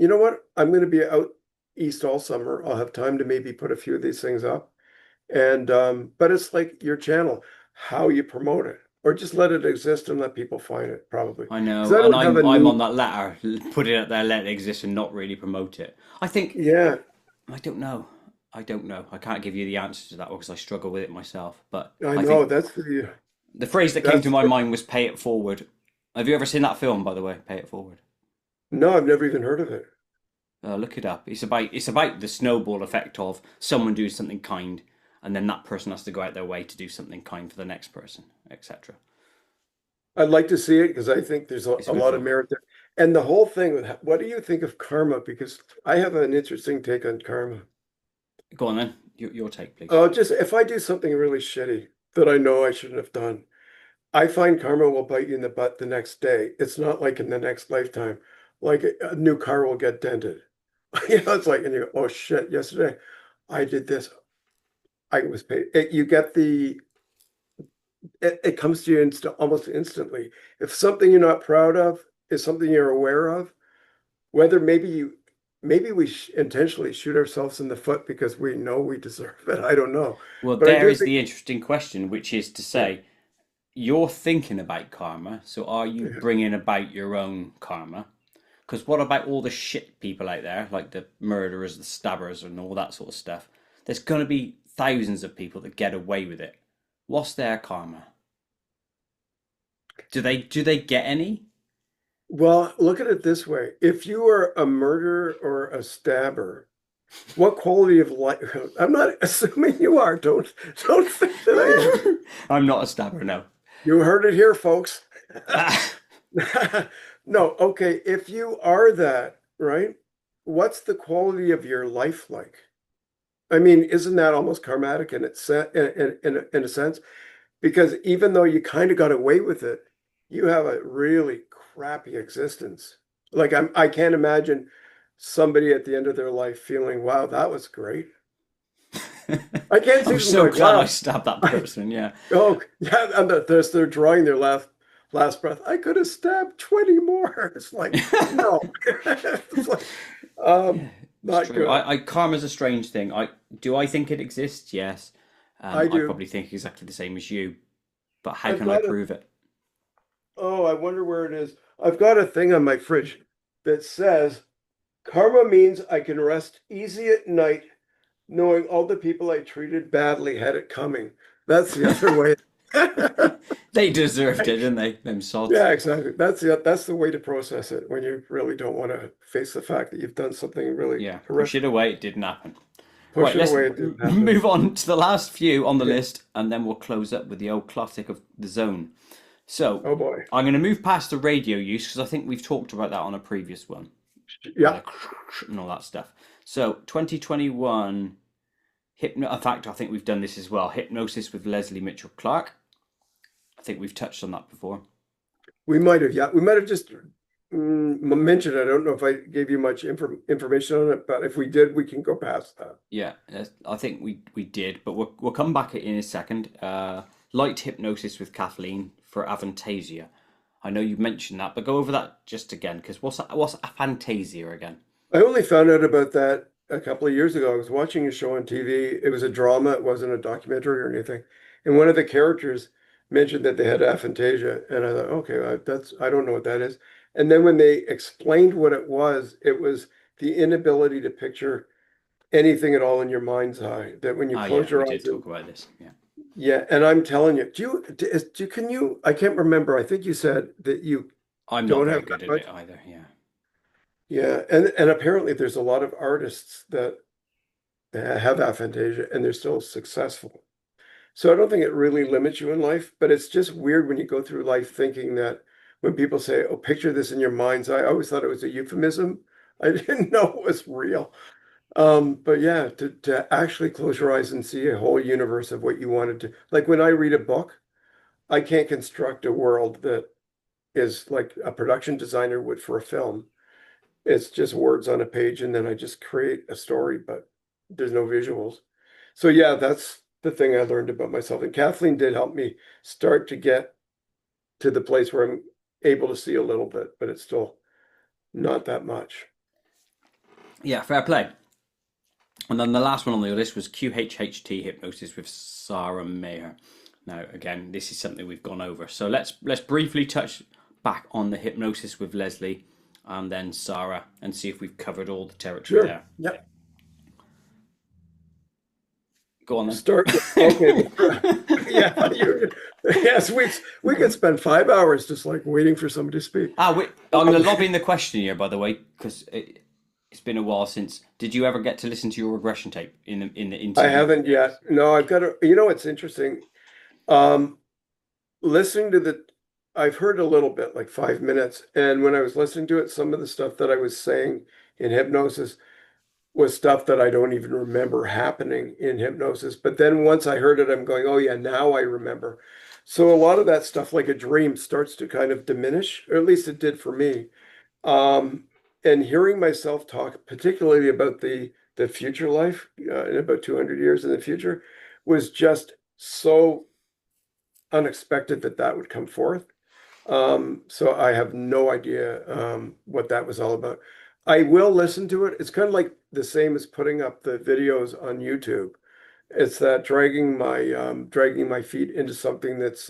C: know what? I'm going to be out east all summer. I'll have time to maybe put a few of these things up. And but it's like your channel, how you promote it, or just let it exist and let people find it, probably.
B: I
C: Because
B: know,
C: I
B: and
C: don't have a
B: I'm on
C: need.
B: that latter, put it out there, let it exist, and not really promote it. I think
C: Yeah,
B: I don't know. I don't know. I can't give you the answer to that because I struggle with it myself. But
C: I
B: I
C: know
B: think
C: that's
B: the phrase that came to
C: that's
B: my mind was "pay it forward." Have you ever seen that film, by the way? Pay it forward.
C: no, I've never even heard of it.
B: Look it up. It's about the snowball effect of someone doing something kind, and then that person has to go out their way to do something kind for the next person, etc.
C: I'd like to see it because I think there's
B: It's a
C: a
B: good
C: lot of
B: film.
C: merit there. And the whole thing with what do you think of karma? Because I have an interesting take on karma.
B: Go on then. Your take, please.
C: Oh, just if I do something really shitty that I know I shouldn't have done, I find karma will bite you in the butt the next day. It's not like in the next lifetime, like a new car will get dented. It's like, and you go, oh shit, yesterday I did this. I was paid. You get it comes to you almost instantly. If something you're not proud of is something you're aware of, whether maybe we intentionally shoot ourselves in the foot because we know we deserve it. I don't know.
B: Well,
C: But I
B: there
C: do
B: is
C: think,
B: the interesting question, which is to
C: yeah,
B: say, you're thinking about karma, so are you
C: yeah.
B: bringing about your own karma? Because what about all the shit people out there, like the murderers, the stabbers, and all that sort of stuff? There's going to be thousands of people that get away with it. What's their karma? Do they get any?
C: Well, look at it this way. If you are a murderer or a stabber, what quality of life? I'm not assuming you are. Don't think that I am.
B: I'm not a stabber, no.
C: You heard it here, folks. No, okay. If you are that, right? What's the quality of your life like? I mean, isn't that almost karmatic in a sense? Because even though you kind of got away with it, you have a really crappy existence. Like I can't imagine somebody at the end of their life feeling, wow, that was great. I can't see
B: I'm
C: them
B: so
C: going,
B: glad I
C: wow,
B: stabbed that
C: I,
B: person. Yeah.
C: oh yeah, and they're drawing their last breath. I could have stabbed 20 more. It's like, no. It's like,
B: Yeah, it's
C: not
B: true.
C: good.
B: I karma's a strange thing. I think it exists? Yes.
C: I
B: I
C: do.
B: probably think exactly the same as you. But how
C: I've
B: can I
C: got a
B: prove it?
C: Oh, I wonder where it is. I've got a thing on my fridge that says karma means I can rest easy at night knowing all the people I treated badly had it coming. That's the other way.
B: They deserved it, didn't they? Them sods.
C: Yeah, exactly. That's the way to process it when you really don't want to face the fact that you've done something really
B: Yeah, push it
C: horrific.
B: away. It didn't happen.
C: Push
B: Right,
C: it
B: let's
C: away, it didn't happen.
B: move on to the last few on the
C: Okay.
B: list, and then we'll close up with the old classic of the zone. So
C: Oh boy.
B: I'm going to move past the radio use because I think we've talked about that on a previous one,
C: Yeah.
B: and all that stuff. So 2021 In fact, I think we've done this as well. Hypnosis with Leslie Mitchell Clark. I think we've touched on that before.
C: We might have, yeah. We might have just mention. I don't know if I gave you much information on it, but if we did, we can go past that.
B: Yeah, I think we did, but we'll come back in a second. Light hypnosis with Kathleen for aphantasia. I know you mentioned that, but go over that just again, because what's aphantasia again?
C: I only found out about that a couple of years ago. I was watching a show on TV. It was a drama. It wasn't a documentary or anything. And one of the characters mentioned that they had aphantasia, and I thought, okay, I don't know what that is. And then when they explained what it was the inability to picture anything at all in your mind's eye. That when you
B: Ah,
C: close
B: yeah, we
C: your
B: did
C: eyes,
B: talk about this. Yeah,
C: yeah. And I'm telling you, can you? I can't remember. I think you said that you
B: I'm not
C: don't
B: very
C: have that
B: good at it
C: much.
B: either. Yeah.
C: Yeah, and apparently there's a lot of artists that have aphantasia and they're still successful. So I don't think it really limits you in life, but it's just weird when you go through life thinking that when people say, "Oh, picture this in your mind's eye," I always thought it was a euphemism. I didn't know it was real. But yeah, to actually close your eyes and see a whole universe of what you wanted to, like when I read a book, I can't construct a world that is like a production designer would for a film. It's just words on a page and then I just create a story, but there's no visuals. So yeah, that's the thing I learned about myself. And Kathleen did help me start to get to the place where I'm able to see a little bit, but it's still not that much.
B: Yeah, fair play. And then the last one on the list was QHHT hypnosis with Sarah Mayer. Now, again, this is something we've gone over. So let's briefly touch back on the hypnosis with Leslie and then Sarah and see if we've covered all the territory
C: Sure.
B: there.
C: Yeah.
B: Go on
C: Start with, okay. Yeah, yes, we could spend 5 hours just like waiting for somebody to speak.
B: wait, I'm going to lob in the question here, by the way, because it's been a while since. Did you ever get to listen to your regression tape in the
C: I
B: interview?
C: haven't yet. No, I've got to, it's interesting. Um, listening to I've heard a little bit, like 5 minutes. And when I was listening to it, some of the stuff that I was saying in hypnosis was stuff that I don't even remember happening in hypnosis. But then once I heard it, I'm going, oh yeah, now I remember. So a lot of that stuff, like a dream, starts to kind of diminish, or at least it did for me. Um, and hearing myself talk, particularly about the future life, in about 200 years in the future, was just so unexpected that that would come forth. So I have no idea what that was all about. I will listen to it. It's kind of like the same as putting up the videos on YouTube. It's that dragging my feet into something that's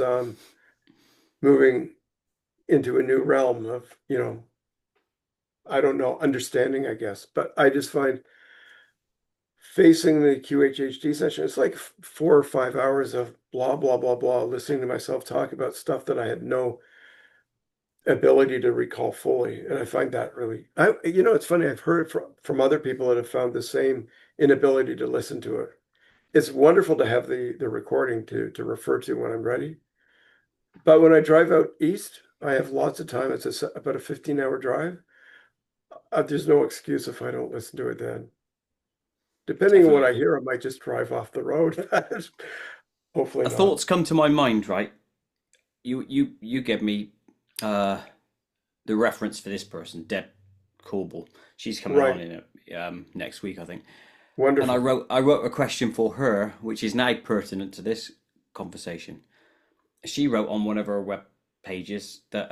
C: moving into a new realm of, I don't know, understanding, I guess. But I just find facing the QHHD session, it's like 4 or 5 hours of blah, blah, blah, blah, listening to myself talk about stuff that I had no ability to recall fully. And I find that really, it's funny. I've heard from other people that have found the same inability to listen to it. It's wonderful to have the recording to refer to when I'm ready. But when I drive out east, I have lots of time. It's about a 15-hour drive. There's no excuse if I don't listen to it then. Depending on what
B: Definitely.
C: I hear, I might just drive off the road. Hopefully
B: A
C: not.
B: thought's come to my mind, right? You gave me uh, the reference for this person, Deb Corbel. She's coming on
C: Right.
B: in it next week, I think. And I
C: Wonderful.
B: wrote I wrote a question for her, which is now pertinent to this conversation. She wrote on one of her web pages that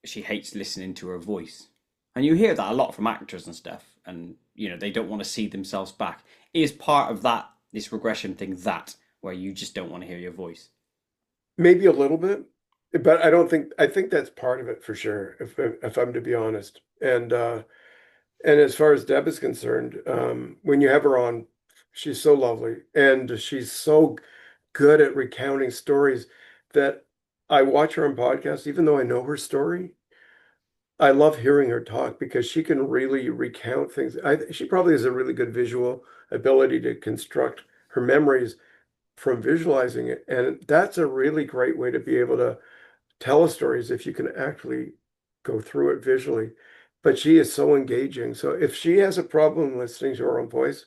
B: she hates listening to her voice, and you hear that a lot from actors and stuff, and they don't want to see themselves back. Is part of that this regression thing that where you just don't want to hear your voice?
C: Maybe a little bit, but I think that's part of it for sure, if I'm to be honest. And as far as Deb is concerned, when you have her on, she's so lovely and she's so good at recounting stories that I watch her on podcasts, even though I know her story. I love hearing her talk because she can really recount things. She probably has a really good visual ability to construct her memories from visualizing it. And that's a really great way to be able to tell a story is if you can actually go through it visually. But she is so engaging. So if she has a problem listening to her own voice,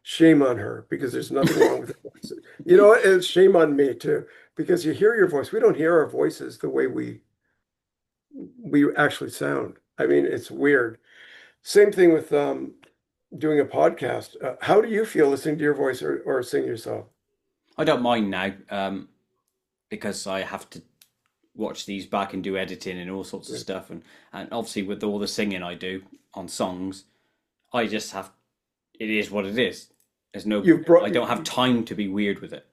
C: shame on her because there's nothing wrong with her voice. You know what? It's shame on me too because you hear your voice. We don't hear our voices the way we we actually sound. I mean, it's weird. Same thing with doing a podcast. How do you feel listening to your voice or sing yourself?
B: I don't mind now, because I have to watch these back and do editing and all sorts of
C: Yeah.
B: stuff, and obviously with all the singing I do on songs, I just have. It is what it is. There's no.
C: You've brought
B: I don't have time to be weird with it.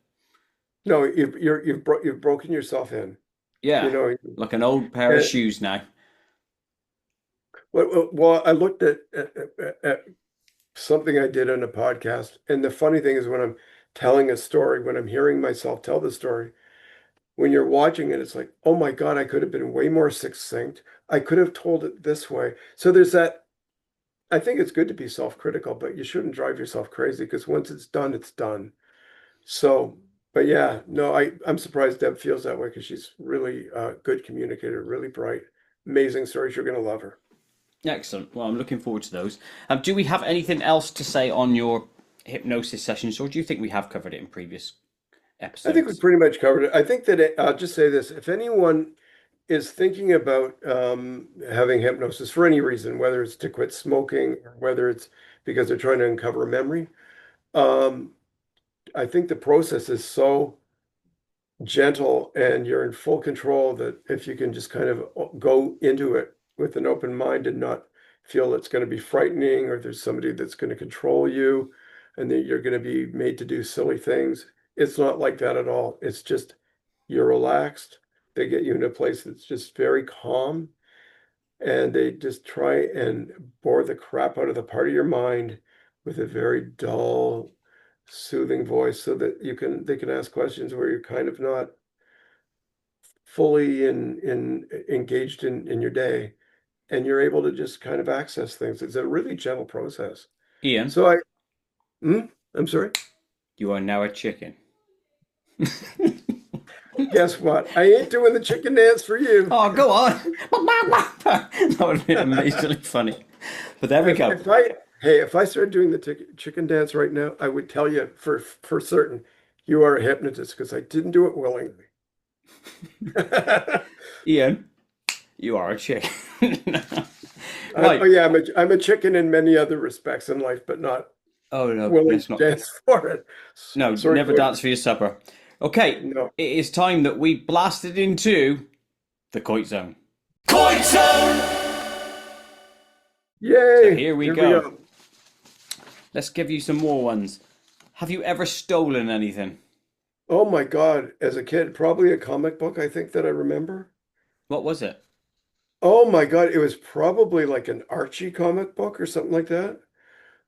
C: no, you've broken yourself in. You
B: Yeah,
C: know,
B: like an old pair of
C: and,
B: shoes now.
C: well, I looked at something I did on a podcast, and the funny thing is when I'm telling a story, when I'm hearing myself tell the story, when you're watching it, it's like, oh my God, I could have been way more succinct. I could have told it this way. So there's that. I think it's good to be self-critical, but you shouldn't drive yourself crazy because once it's done, it's done. So, but yeah, no, I'm surprised Deb feels that way because she's really good communicator, really bright, amazing stories. You're gonna love her.
B: Excellent. Well, I'm looking forward to those. Do we have anything else to say on your hypnosis sessions, or do you think we have covered it in previous
C: I think we
B: episodes?
C: pretty much covered it. I think that I'll just say this: if anyone is thinking about having hypnosis for any reason, whether it's to quit smoking or whether it's because they're trying to uncover a memory, um, I think the process is so gentle and you're in full control that if you can just kind of go into it with an open mind and not feel it's going to be frightening or there's somebody that's going to control you and that you're going to be made to do silly things. It's not like that at all. It's just you're relaxed. They get you in a place that's just very calm and they just try and bore the crap out of the part of your mind with a very dull, soothing voice so that they can ask questions where you're kind of not fully in engaged in your day and you're able to just kind of access things. It's a really gentle process.
B: Ian,
C: So hmm? I'm sorry.
B: you are now a chicken.
C: Guess what? I ain't doing the chicken dance for you.
B: Oh, go on. That would be amazingly funny. But there we go.
C: If I started doing the chicken dance right now, I would tell you for certain you are a hypnotist because I didn't do it willingly.
B: Ian, you are a chicken.
C: Oh
B: Right.
C: yeah, I'm a chicken in many other respects in life, but not
B: Oh, no,
C: willing
B: let's
C: to
B: not.
C: dance for it.
B: No,
C: Sorry,
B: never
C: Coit.
B: dance for your supper. Okay,
C: No.
B: it is time that we blasted into the Koit Zone. So
C: Yay!
B: here we
C: Here we
B: go.
C: go.
B: Let's give you some more ones. Have you ever stolen anything?
C: Oh my God. As a kid, probably a comic book, I think that I remember.
B: What was it?
C: Oh my God, it was probably like an Archie comic book or something like that.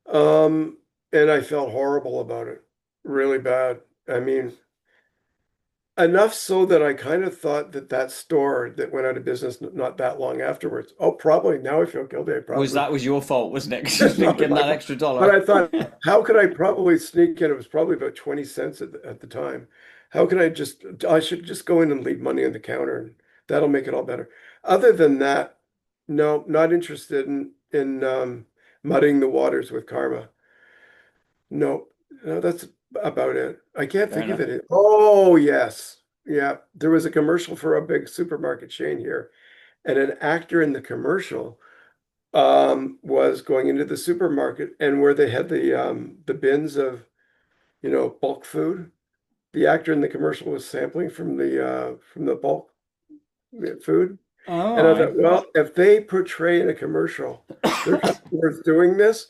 C: Um, and I felt horrible about it. Really bad. I mean, enough so that I kind of thought that that store that went out of business not that long afterwards. Oh, probably now I feel guilty. I
B: Was
C: probably
B: that was your fault, wasn't it? Because you
C: It's
B: didn't
C: probably
B: give them
C: my
B: that
C: fault.
B: extra
C: But
B: dollar.
C: I thought, how could I probably sneak in? It was probably about 20 cents at the time. How can I should just go in and leave money on the counter and that'll make it all better. Other than that, no, not interested in muddying the waters with karma. No, no, that's about it. I can't
B: Fair
C: think of
B: enough.
C: it. Oh, yes. Yeah, there was a commercial for a big supermarket chain here, and an actor in the commercial was going into the supermarket and where they had the bins of, bulk food. The actor in the commercial was sampling from the bulk food.
B: All
C: And I
B: right.
C: thought, well, if they portray in a commercial their customers doing this,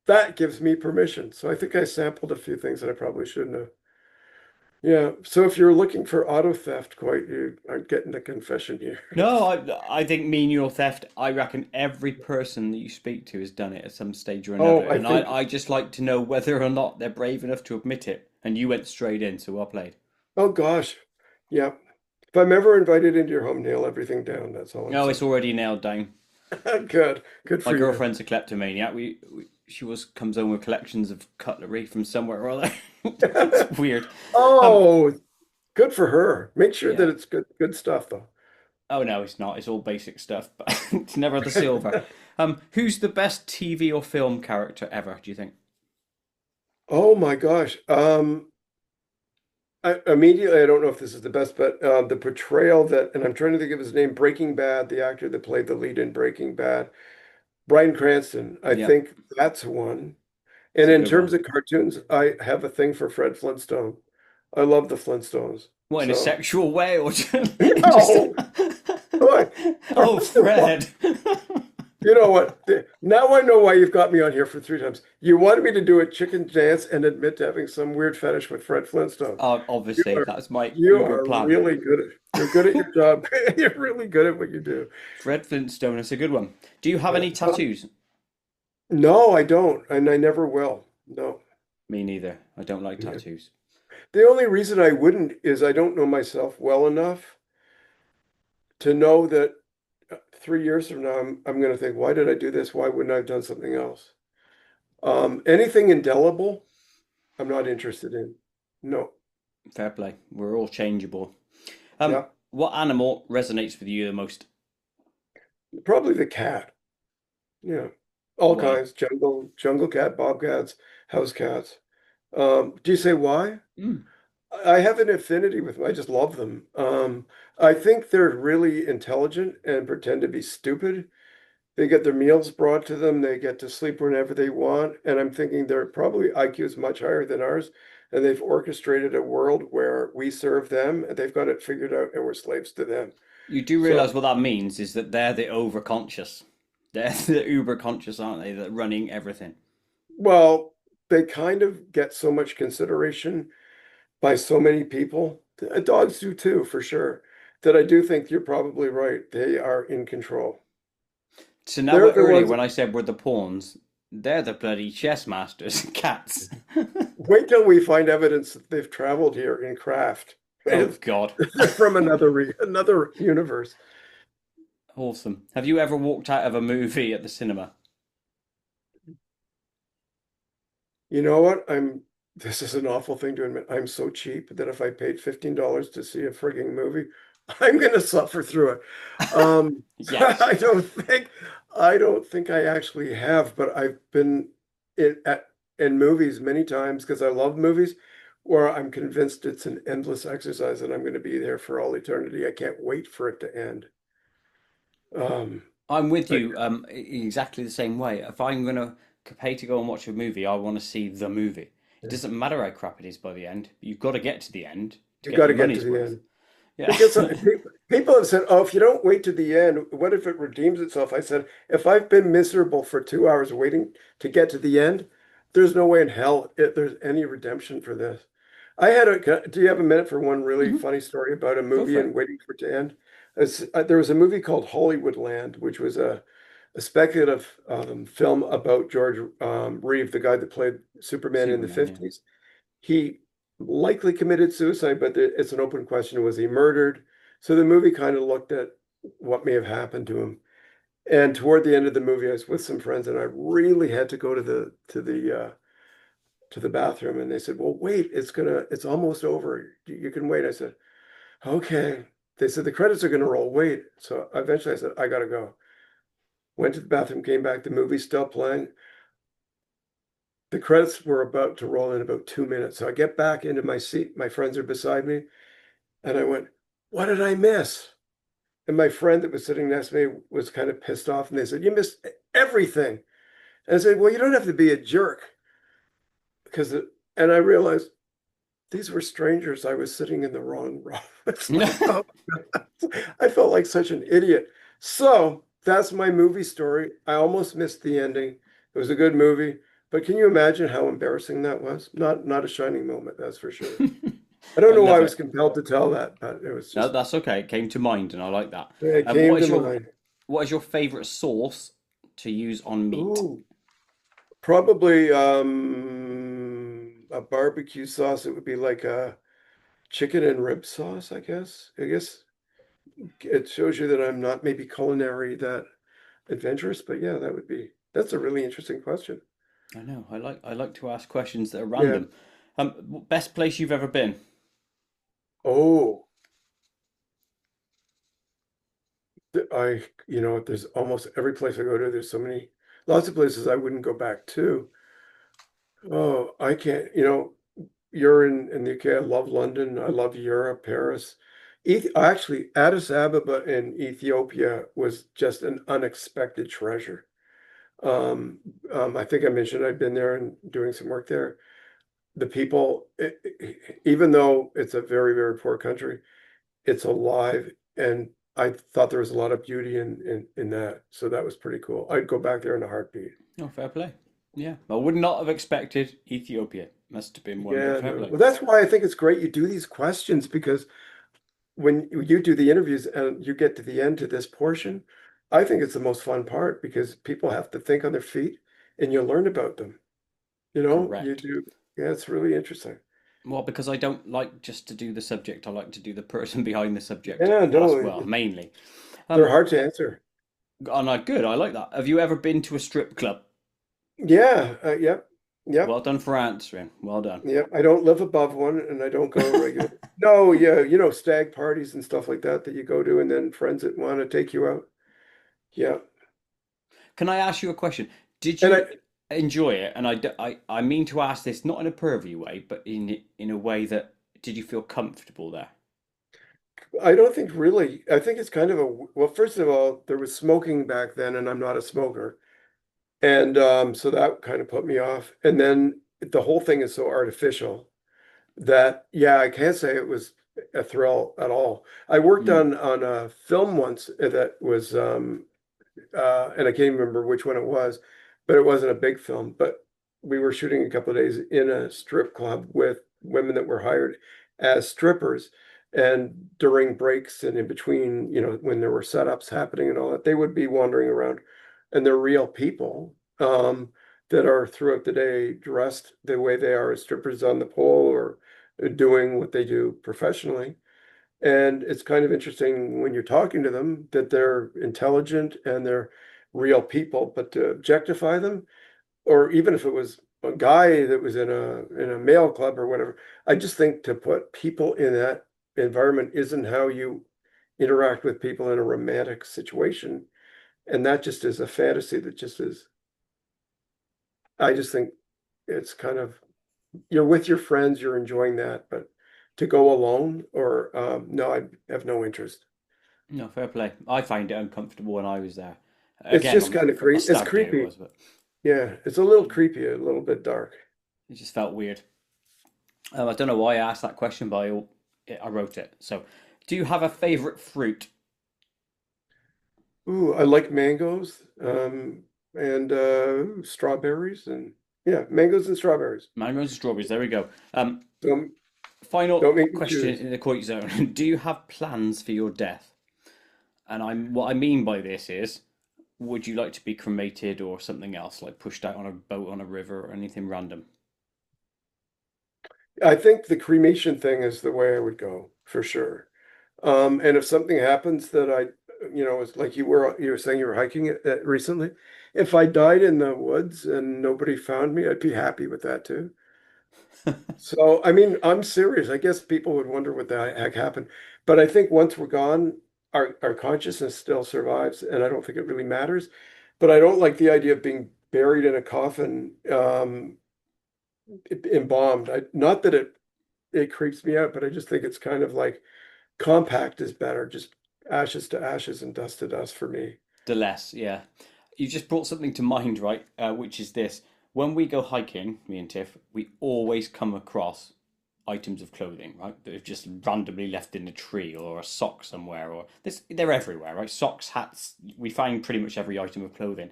C: that gives me permission. So I think I sampled a few things that I probably shouldn't have. Yeah. So if you're looking for auto theft, quite you aren't getting the confession here.
B: No, I think menial theft. I reckon every person that you speak to has done it at some stage or another,
C: Oh, I
B: and
C: think,
B: I just like to know whether or not they're brave enough to admit it. And you went straight in, so well played.
C: oh gosh. Yeah. If I'm ever invited into your home, nail everything down. That's all I'm
B: No, it's
C: saying.
B: already nailed down.
C: Good. Good
B: My
C: for you.
B: girlfriend's a kleptomaniac. She was comes home with collections of cutlery from somewhere or other. It's weird. Um,
C: Oh, good for her. Make sure that
B: yeah.
C: it's good stuff though.
B: Oh no, it's not. It's all basic stuff, but it's never the silver. Who's the best TV or film character ever? Do you think?
C: Oh my gosh. Immediately, I don't know if this is the best, but the portrayal that, and I'm trying to think of his name, Breaking Bad, the actor that played the lead in Breaking Bad, Bryan Cranston. I
B: Yeah,
C: think that's one.
B: it's
C: And
B: a
C: in
B: good one.
C: terms of cartoons, I have a thing for Fred Flintstone. I love the Flintstones.
B: What, in a
C: So,
B: sexual way or just
C: no, what?
B: Oh,
C: First of all,
B: Fred.
C: you know what? Now I know why you've got me on here for 3 times. You wanted me to do a chicken dance and admit to having some weird fetish with Fred Flintstone. You
B: Obviously,
C: are
B: that's my
C: you
B: uber
C: are
B: plan.
C: really good at you're good at your job. You're really good at what you do.
B: Fred Flintstone is a good one. Do you have
C: Yeah.
B: any tattoos?
C: No, I don't, and I never will. No.
B: Me neither. I don't like
C: Yeah.
B: tattoos.
C: The only reason I wouldn't is I don't know myself well enough to know that 3 years from now I'm going to think, why did I do this? Why wouldn't I have done something else? Anything indelible, I'm not interested in. No.
B: Fair play. We're all changeable.
C: Yeah.
B: What animal resonates with you the most?
C: Probably the cat. Yeah. All
B: Why?
C: kinds. Jungle cat, bobcats, house cats. Do you say why?
B: Mm.
C: I have an affinity with them. I just love them. I think they're really intelligent and pretend to be stupid. They get their meals brought to them. They get to sleep whenever they want. And I'm thinking their probably IQ is much higher than ours. And they've orchestrated a world where we serve them and they've got it figured out and we're slaves to them.
B: You do realize
C: So,
B: what that means is that they're the overconscious. They're the uber conscious, aren't they? That running everything.
C: well, they kind of get so much consideration by so many people. Dogs do too, for sure. That I do think you're probably right. They are in control.
B: So now
C: They're
B: we're
C: the
B: earlier
C: ones.
B: when I said we're the pawns, they're the bloody chess masters, cats.
C: Wait till we find evidence that they've traveled here in craft.
B: Oh
C: They're
B: God.
C: from another universe.
B: Awesome. Have you ever walked out of a movie at the cinema?
C: You know what? This is an awful thing to admit. I'm so cheap that if I paid $15 to see a frigging movie, I'm gonna suffer through it.
B: Yes.
C: I don't think I actually have, but I've been in movies many times because I love movies where I'm convinced it's an endless exercise and I'm going to be there for all eternity. I can't wait for it to end. Um,
B: I'm with
C: but
B: you exactly the same way. If I'm gonna pay to go and watch a movie, I want to see the movie. It doesn't matter how crap it is by the end. You've got to get to the end to
C: you
B: get
C: got
B: your
C: to get to
B: money's
C: the
B: worth.
C: end.
B: Yeah.
C: Because people have said, "Oh, if you don't wait to the end, what if it redeems itself?" I said, "If I've been miserable for 2 hours waiting to get to the end, there's no way in hell there's any redemption for this." Do you have a minute for one really
B: Mhm.
C: funny story about a
B: Go
C: movie
B: for it.
C: and waiting for it to end? There was a movie called Hollywoodland, which was a speculative film about George Reeve, the guy that played Superman in the
B: Superman, yeah.
C: 50s. He likely committed suicide, but it's an open question. Was he murdered? So the movie kind of looked at what may have happened to him. And toward the end of the movie, I was with some friends, and I really had to go to the bathroom. And they said, "Well, wait, it's almost over. You can wait." I said, "Okay." They said the credits are gonna roll. Wait. So eventually, I said, "I gotta go." Went to the bathroom, came back. The movie's still playing. The credits were about to roll in about 2 minutes. So I get back into my seat. My friends are beside me. And I went, what did I miss? And my friend that was sitting next to me was kind of pissed off. And they said, you missed everything. And I said, well, you don't have to be a jerk. And I realized these were strangers. I was sitting in the wrong row. It's like, oh, I felt like such an idiot. So that's my movie story. I almost missed the ending. It was a good movie. But can you imagine how embarrassing that was? Not a shining moment, that's for sure. I don't
B: I
C: know why I
B: love
C: was
B: it.
C: compelled to tell that, but it was
B: No,
C: just,
B: that's okay. It came to mind, and I like that.
C: it
B: Um,
C: came
B: what
C: to
B: is your
C: mind.
B: what is your favorite sauce to use on meat?
C: Ooh, probably a barbecue sauce. It would be like a chicken and rib sauce, I guess. I guess it shows you that I'm not maybe culinary that adventurous, but yeah, that's a really interesting question.
B: I know. I like to ask questions that are
C: Yeah.
B: random. Best place you've ever been?
C: Oh, there's almost every place I go to, there's lots of places I wouldn't go back to. Oh, I can't. you're in the UK. I love London. I love Europe, Paris. Actually, Addis Ababa in Ethiopia was just an unexpected treasure. Um, I think I mentioned I'd been there and doing some work there. The people, even though it's a very, very poor country, it's alive, and I thought there was a lot of beauty in that. So that was pretty cool. I'd go back there in a heartbeat.
B: Oh, fair play. Yeah, I would not have expected Ethiopia. Must have been one, but
C: Yeah,
B: fair
C: no.
B: play.
C: Well, that's why I think it's great you do these questions because when you do the interviews and you get to the end to this portion, I think it's the most fun part because people have to think on their feet and you learn about them. You
B: Correct.
C: do. Yeah, it's really interesting.
B: Well, because I don't like just to do the subject, I like to do the person behind the subject
C: Yeah,
B: as
C: no,
B: well, mainly.
C: they're
B: Um,
C: hard to answer.
B: and I good, I like that. Have you ever been to a strip club?
C: Yeah, yep,
B: Well
C: yep,
B: done for answering. Well done.
C: yep. I don't live above one and I don't go regular. No, yeah, stag parties and stuff like that you go to and then friends that want to take you out. Yeah.
B: Can I ask you a question? Did
C: And
B: you enjoy it? And I mean to ask this not in a pervy way, but in a way that did you feel comfortable there?
C: I don't think really. I think it's kind of well, first of all, there was smoking back then and I'm not a smoker. And so that kind of put me off. And then the whole thing is so artificial that, yeah, I can't say it was a thrill at all. I worked
B: Hmm.
C: on a film once that was and I can't remember which one it was, but it wasn't a big film. But we were shooting a couple of days in a strip club with women that were hired as strippers. And during breaks and in between, when there were setups happening and all that, they would be wandering around, and they're real people that are throughout the day dressed the way they are as strippers on the pole or doing what they do professionally. And it's kind of interesting when you're talking to them that they're intelligent and they're real people, but to objectify them, or even if it was a guy that was in a male club or whatever, I just think to put people in that environment isn't how you interact with people in a romantic situation. And that just is a fantasy that just is, I just think it's kind of you're with your friends, you're enjoying that, but to go alone or no, I have no interest.
B: No, fair play. I find it uncomfortable when I was there.
C: It's
B: Again,
C: just kind of
B: for a
C: it's
B: stag do it
C: creepy.
B: was, but
C: Yeah, it's a little creepy, a little bit dark.
B: it just felt weird. I don't know why I asked that question, but I wrote it. So, do you have a favorite fruit?
C: Ooh, I like mangoes, and strawberries and yeah, mangoes and strawberries.
B: Mangoes and strawberries. There we go.
C: Don't
B: Final
C: don't make me
B: question
C: choose.
B: in the Koit zone. Do you have plans for your death? And what I mean by this is, would you like to be cremated or something else, like pushed out on a boat on a river or anything random?
C: I think the cremation thing is the way I would go for sure. And if something happens that it's like you were saying you were hiking it recently. If I died in the woods and nobody found me, I'd be happy with that too. So, I mean, I'm serious. I guess people would wonder what the heck happened. But I think once we're gone, our consciousness still survives, and I don't think it really matters. But I don't like the idea of being buried in a coffin, embalmed. Not that it creeps me out, but I just think it's kind of like compact is better, just ashes to ashes and dust to dust for me.
B: The less, yeah. You just brought something to mind, right? Which is this. When we go hiking, me and Tiff, we always come across items of clothing, right? That are just randomly left in a tree or a sock somewhere, or this, they're everywhere, right? Socks, hats, we find pretty much every item of clothing.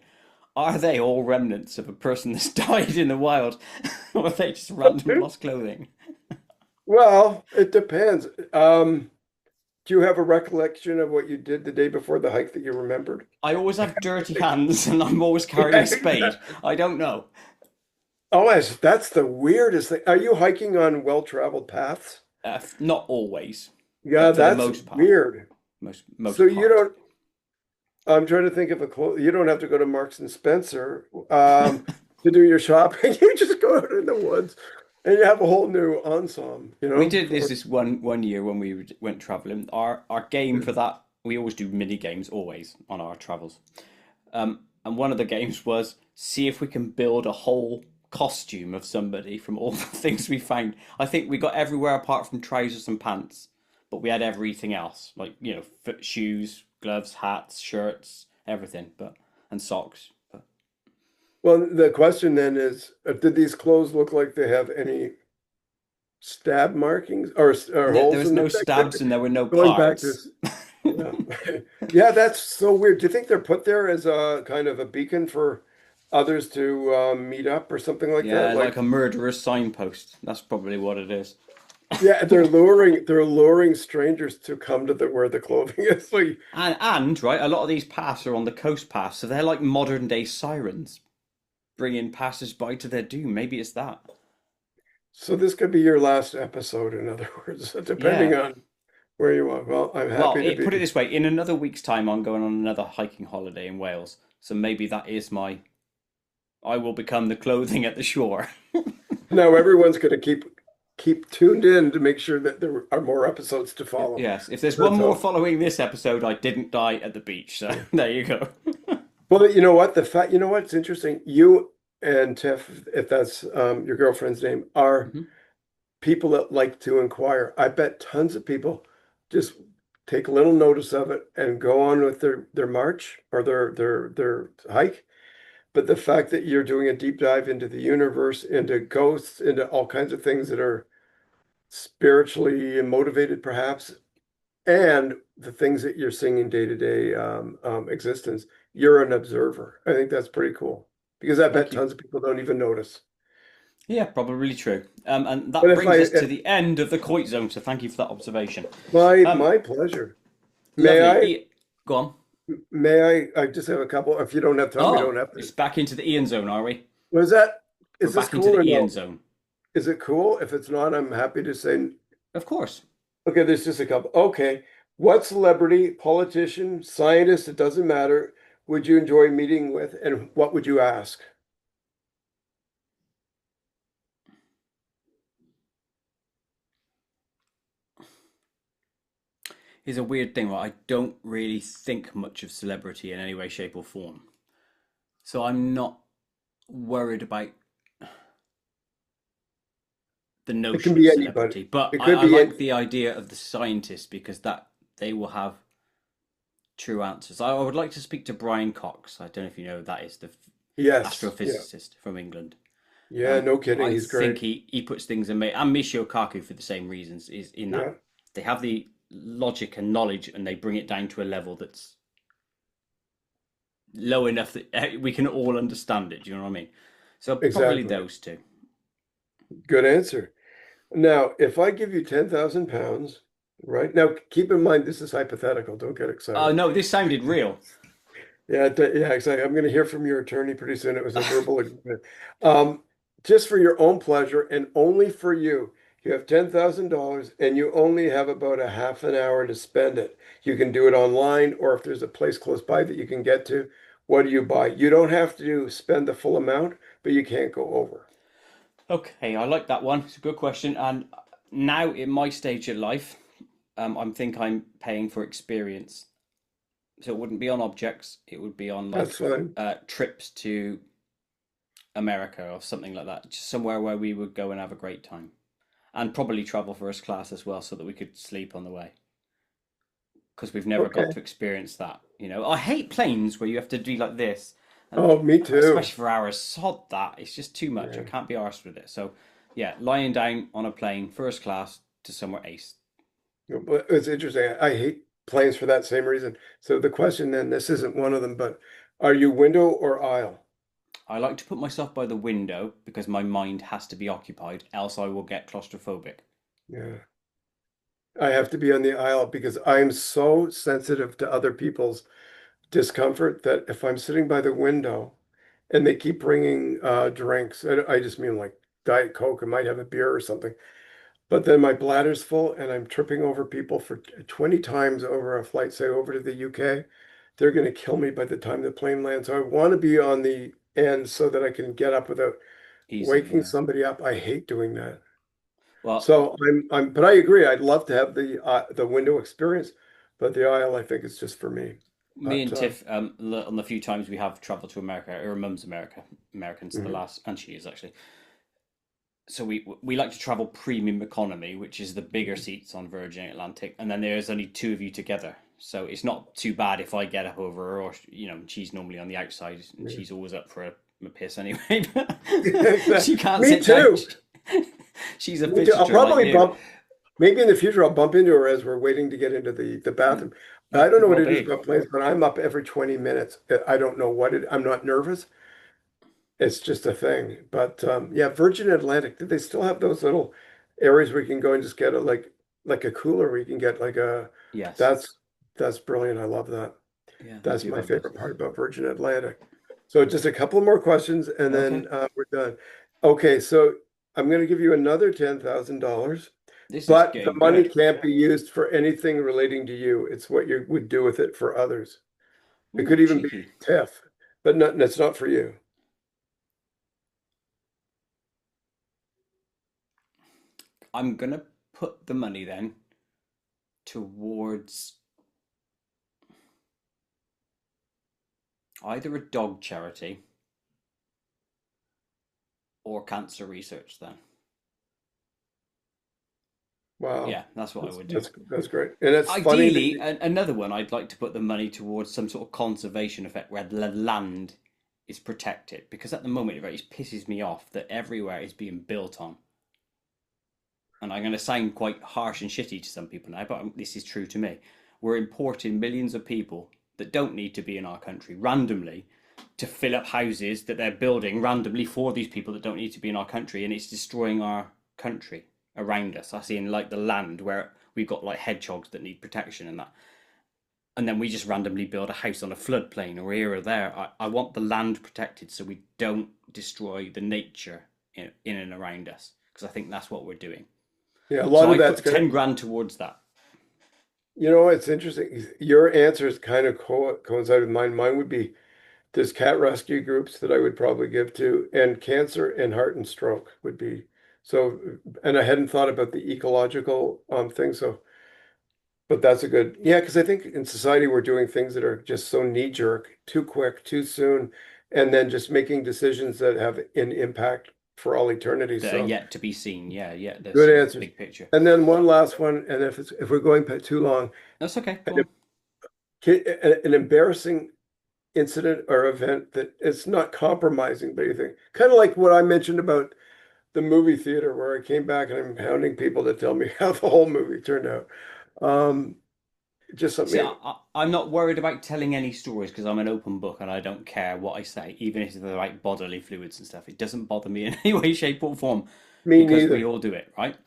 B: Are they all remnants of a person that's died in the wild? Or are they just random lost clothing?
C: Well, it depends. Do you have a recollection of what you did the day before the hike that you remembered?
B: I always have dirty hands and I'm always carrying
C: Yeah,
B: a spade.
C: exactly.
B: I don't know.
C: Oh, that's the weirdest thing. Are you hiking on well-traveled paths?
B: Not always,
C: Yeah,
B: but for the
C: that's
B: most part.
C: weird. So
B: Most
C: you
B: part.
C: don't, I'm trying to think of you don't have to go to Marks and Spencer to do your shopping. You just go out in the woods and you have a whole new ensemble,
B: We did
C: for
B: this one year when we went traveling. Our game for that, we always do mini games always on our travels. And one of the games was see if we can build a whole costume of somebody from all the things we found. I think we got everywhere apart from trousers and pants, but we had everything else, like foot shoes, gloves, hats, shirts, everything, but and socks. But
C: Well, the question then is, did these clothes look like they have any stab markings or
B: there
C: holes
B: was
C: in them?
B: no stabs and there were no
C: Going back to,
B: parts.
C: yeah, yeah, that's so weird. Do you think they're put there as a kind of a beacon for others to meet up or something like
B: Yeah,
C: that?
B: like
C: Like,
B: a murderer's signpost. That's probably what it is.
C: yeah, they're luring strangers to come to where the clothing is. Like,
B: And right, a lot of these paths are on the coast paths, so they're like modern day sirens, bringing passers-by to their doom. Maybe it's that.
C: so this could be your last episode, in other words, depending
B: Yeah.
C: on where you are. Well, I'm
B: Well,
C: happy to
B: put it
C: be.
B: this way: in another week's time, I'm going on another hiking holiday in Wales. So maybe that is my. I will become the clothing at the shore.
C: Now everyone's going to keep tuned in to make sure that there are more episodes to follow.
B: Yes, if there's one
C: That's
B: more
C: all.
B: following this episode, I didn't die at the beach. So
C: Yeah.
B: there you go.
C: Well, you know what? You know what's interesting? You and Tiff, if that's your girlfriend's name, are
B: Mhm.
C: people that like to inquire. I bet tons of people just take a little notice of it and go on with their march or their hike. But the fact that you're doing a deep dive into the universe, into ghosts, into all kinds of things that are spiritually motivated, perhaps, and the things that you're seeing in day-to-day existence, you're an observer. I think that's pretty cool because I bet
B: Thank you.
C: tons of people don't even notice.
B: Yeah, probably really true. And
C: But
B: that
C: if
B: brings
C: I,
B: us to the end of the Coit Zone. So thank you for that observation. Um,
C: my pleasure. May
B: Lovely.
C: I,
B: Go on.
C: I just have a couple. If you don't have time, we don't
B: Oh,
C: have to.
B: it's back into the Ian Zone, are we?
C: Was that,
B: We're
C: is this
B: back into
C: cool
B: the
C: or
B: Ian
C: no?
B: Zone.
C: Is it cool? If it's not, I'm happy to say,
B: Of course.
C: okay, there's just a couple. Okay. What celebrity, politician, scientist, it doesn't matter, would you enjoy meeting with and what would you ask?
B: Here's a weird thing, right? I don't really think much of celebrity in any way, shape, or form. So I'm not worried about the
C: It can
B: notion of
C: be anybody.
B: celebrity. But
C: It could
B: I
C: be
B: like
C: any,
B: the idea of the scientist because that they will have true answers. I would like to speak to Brian Cox. I don't know if you know who that is, the
C: yes. Yeah.
B: astrophysicist from England.
C: Yeah, no kidding.
B: I
C: He's
B: think
C: great.
B: he puts things in, and Michio Kaku for the same reasons, is in that
C: Yeah,
B: they have the logic and knowledge and they bring it down to a level that's low enough that we can all understand it. Do you know what I mean? So probably
C: exactly.
B: those two.
C: Good answer. Now, if I give you 10,000 pounds, right? Now, keep in mind, this is hypothetical. Don't get
B: Oh
C: excited.
B: no, this sounded real.
C: Yeah, yeah, exactly. I'm going to hear from your attorney pretty soon. It was a verbal agreement. Um, just for your own pleasure and only for you. You have $10,000 and you only have about a half an hour to spend it. You can do it online, or if there's a place close by that you can get to, what do you buy? You don't have to spend the full amount, but you can't go over.
B: Okay, I like that one. It's a good question. And now in my stage of life, I'm paying for experience. So it wouldn't be on objects. It would be on
C: That's
B: like
C: fine.
B: trips to America or something like that. Just somewhere where we would go and have a great time. And probably travel first class as well so that we could sleep on the way. Because we've never got
C: Okay.
B: to experience that. I hate planes where you have to do like this. And
C: Oh, me too.
B: especially for hours, sod that. It's just too much. I
C: Yeah.
B: can't be arsed with it. So yeah, lying down on a plane, first class to somewhere ace.
C: But it's interesting. I hate planes for that same reason. So the question then, this isn't one of them, but are you window or aisle?
B: I like to put myself by the window because my mind has to be occupied, else I will get claustrophobic.
C: Yeah. I have to be on the aisle because I am so sensitive to other people's discomfort that if I'm sitting by the window and they keep bringing drinks, I just mean like Diet Coke, I might have a beer or something, but then my bladder's full and I'm tripping over people for 20 times over a flight, say over to the UK, they're going to kill me by the time the plane lands. So I want to be on the end so that I can get up without
B: Easily,
C: waking
B: yeah.
C: somebody up. I hate doing that.
B: Well,
C: So but I agree. I'd love to have the window experience, but the aisle, I think, is just for me.
B: Me and
C: But
B: Tiff, on the few times we have travelled to America, her mum's American, so the
C: mhm.
B: last, and she is actually. So we like to travel premium economy, which is the bigger seats on Virgin Atlantic, and then there's only two of you together. So it's not too bad if I get up over her, or she's normally on the outside, and
C: Yeah.
B: she's always up for a piss anyway. But
C: Exactly.
B: she can't
C: Me
B: sit down.
C: too.
B: She's a
C: Me too. I'll
B: fidgeter like
C: probably
B: you.
C: bump. Maybe in the future I'll bump into her as we're waiting to get into the bathroom. I
B: That
C: don't
B: could
C: know what
B: well
C: it is
B: be.
C: about planes, but I'm up every 20 minutes. I don't know what it. I'm not nervous. It's just a thing. But yeah, Virgin Atlantic. Did they still have those little areas where you can go and just get a like a cooler where you can get like a
B: Yes.
C: that's that's brilliant. I love that.
B: Yeah, they
C: That's
B: do
C: my
B: have those.
C: favorite part about Virgin Atlantic. So just a couple more questions and
B: Okay.
C: then we're done. Okay, so I'm going to give you another $10,000,
B: This is
C: but the
B: getting
C: money
B: good.
C: can't be used for anything relating to you. It's what you would do with it for others. It
B: Ooh,
C: could even be
B: cheeky.
C: TIFF, but it's not for you.
B: I'm gonna put the money then towards either a dog charity or cancer research then.
C: Wow.
B: Yeah, that's what I
C: That's
B: would do.
C: that's that's great. And it's funny that
B: Ideally, another one, I'd like to put the money towards some sort of conservation effect where the land is protected. Because at the moment, it really pisses me off that everywhere is being built on. And I'm going to sound quite harsh and shitty to some people now, but this is true to me. We're importing millions of people that don't need to be in our country randomly to fill up houses that they're building randomly for these people that don't need to be in our country, and it's destroying our country around us. I see in like the land where we've got like hedgehogs that need protection and that, and then we just randomly build a house on a floodplain or here or there. I want the land protected so we don't destroy the nature in and around us, because I think that's what we're doing.
C: yeah, a
B: So
C: lot of
B: I
C: that's
B: put
C: going to
B: 10 grand towards that.
C: it's interesting. Your answers kind of coincide with mine. Mine would be there's cat rescue groups that I would probably give to, and cancer and heart and stroke would be so. And I hadn't thought about the ecological thing. So, but that's a good, yeah, because I think in society we're doing things that are just so knee jerk, too quick, too soon, and then just making decisions that have an impact for all eternity.
B: That are
C: So
B: yet to be seen. Yeah, yeah, there's
C: good
B: some
C: answers.
B: big picture.
C: And then one last one, and if we're going too long,
B: That's okay, go
C: an,
B: on.
C: an embarrassing incident or event that it's not compromising, but you think kind of like what I mentioned about the movie theater where I came back and I'm hounding people to tell me how the whole movie turned out. Um, just
B: See,
C: something.
B: I'm not worried about telling any stories because I'm an open book and I don't care what I say, even if it's the right bodily fluids and stuff. It doesn't bother me in any way, shape, or form
C: Me
B: because we
C: neither.
B: all do it, right?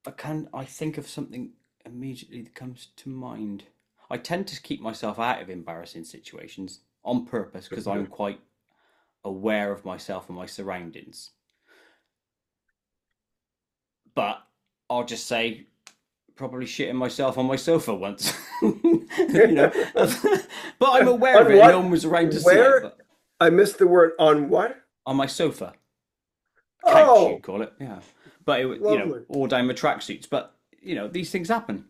B: But can I think of something immediately that comes to mind? I tend to keep myself out of embarrassing situations on purpose because I'm quite aware of myself and my surroundings. But I'll just say, probably shitting myself on my sofa once, but I'm aware of
C: On
B: it and no
C: what?
B: one was around to see it.
C: Where?
B: But
C: I missed the word on what?
B: on my sofa, couch,
C: Oh,
B: you'd call it, yeah. But it,
C: lovely.
B: all down my tracksuits. But these things happen.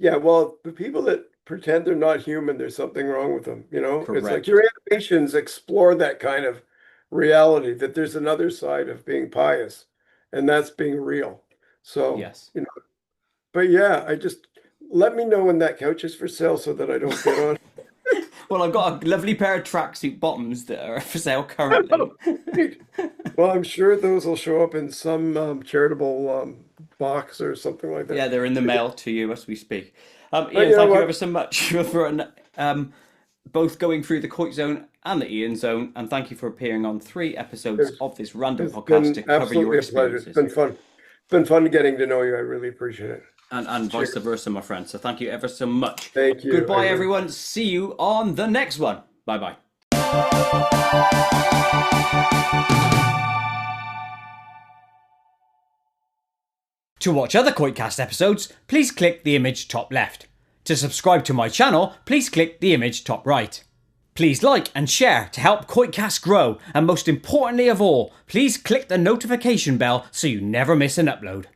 C: Yeah, well, the people that pretend they're not human, there's something wrong with them. It's like your
B: Correct.
C: animations explore that kind of reality, that there's another side of being pious, and that's being real. So,
B: Yes.
C: but yeah, I just let me know when that couch is for sale so that I don't bid on.
B: Well, I've got a lovely pair of tracksuit bottoms that are for sale currently.
C: Great. Well, I'm sure those will show up in some charitable box or something like that.
B: Yeah, they're in the mail to you as we speak.
C: But
B: Ian,
C: you know
B: thank you
C: what?
B: ever so much for both going through the Koit Zone and the Ian Zone, and thank you for appearing on 3 episodes
C: It's,
B: of this random
C: it's
B: podcast to
C: been
B: cover your
C: absolutely a pleasure. It's
B: experiences,
C: been fun. It's been fun getting to know you. I really appreciate it.
B: and vice
C: Cheers.
B: versa, my friend. So thank you ever so much.
C: Thank you. I
B: Goodbye,
C: really
B: everyone. See you on the next one. Bye bye. To watch other KoitCast episodes, please click the image top left. To subscribe to my channel, please click the image top right. Please like and share to help KoitCast grow, and most importantly of all, please click the notification bell so you never miss an upload.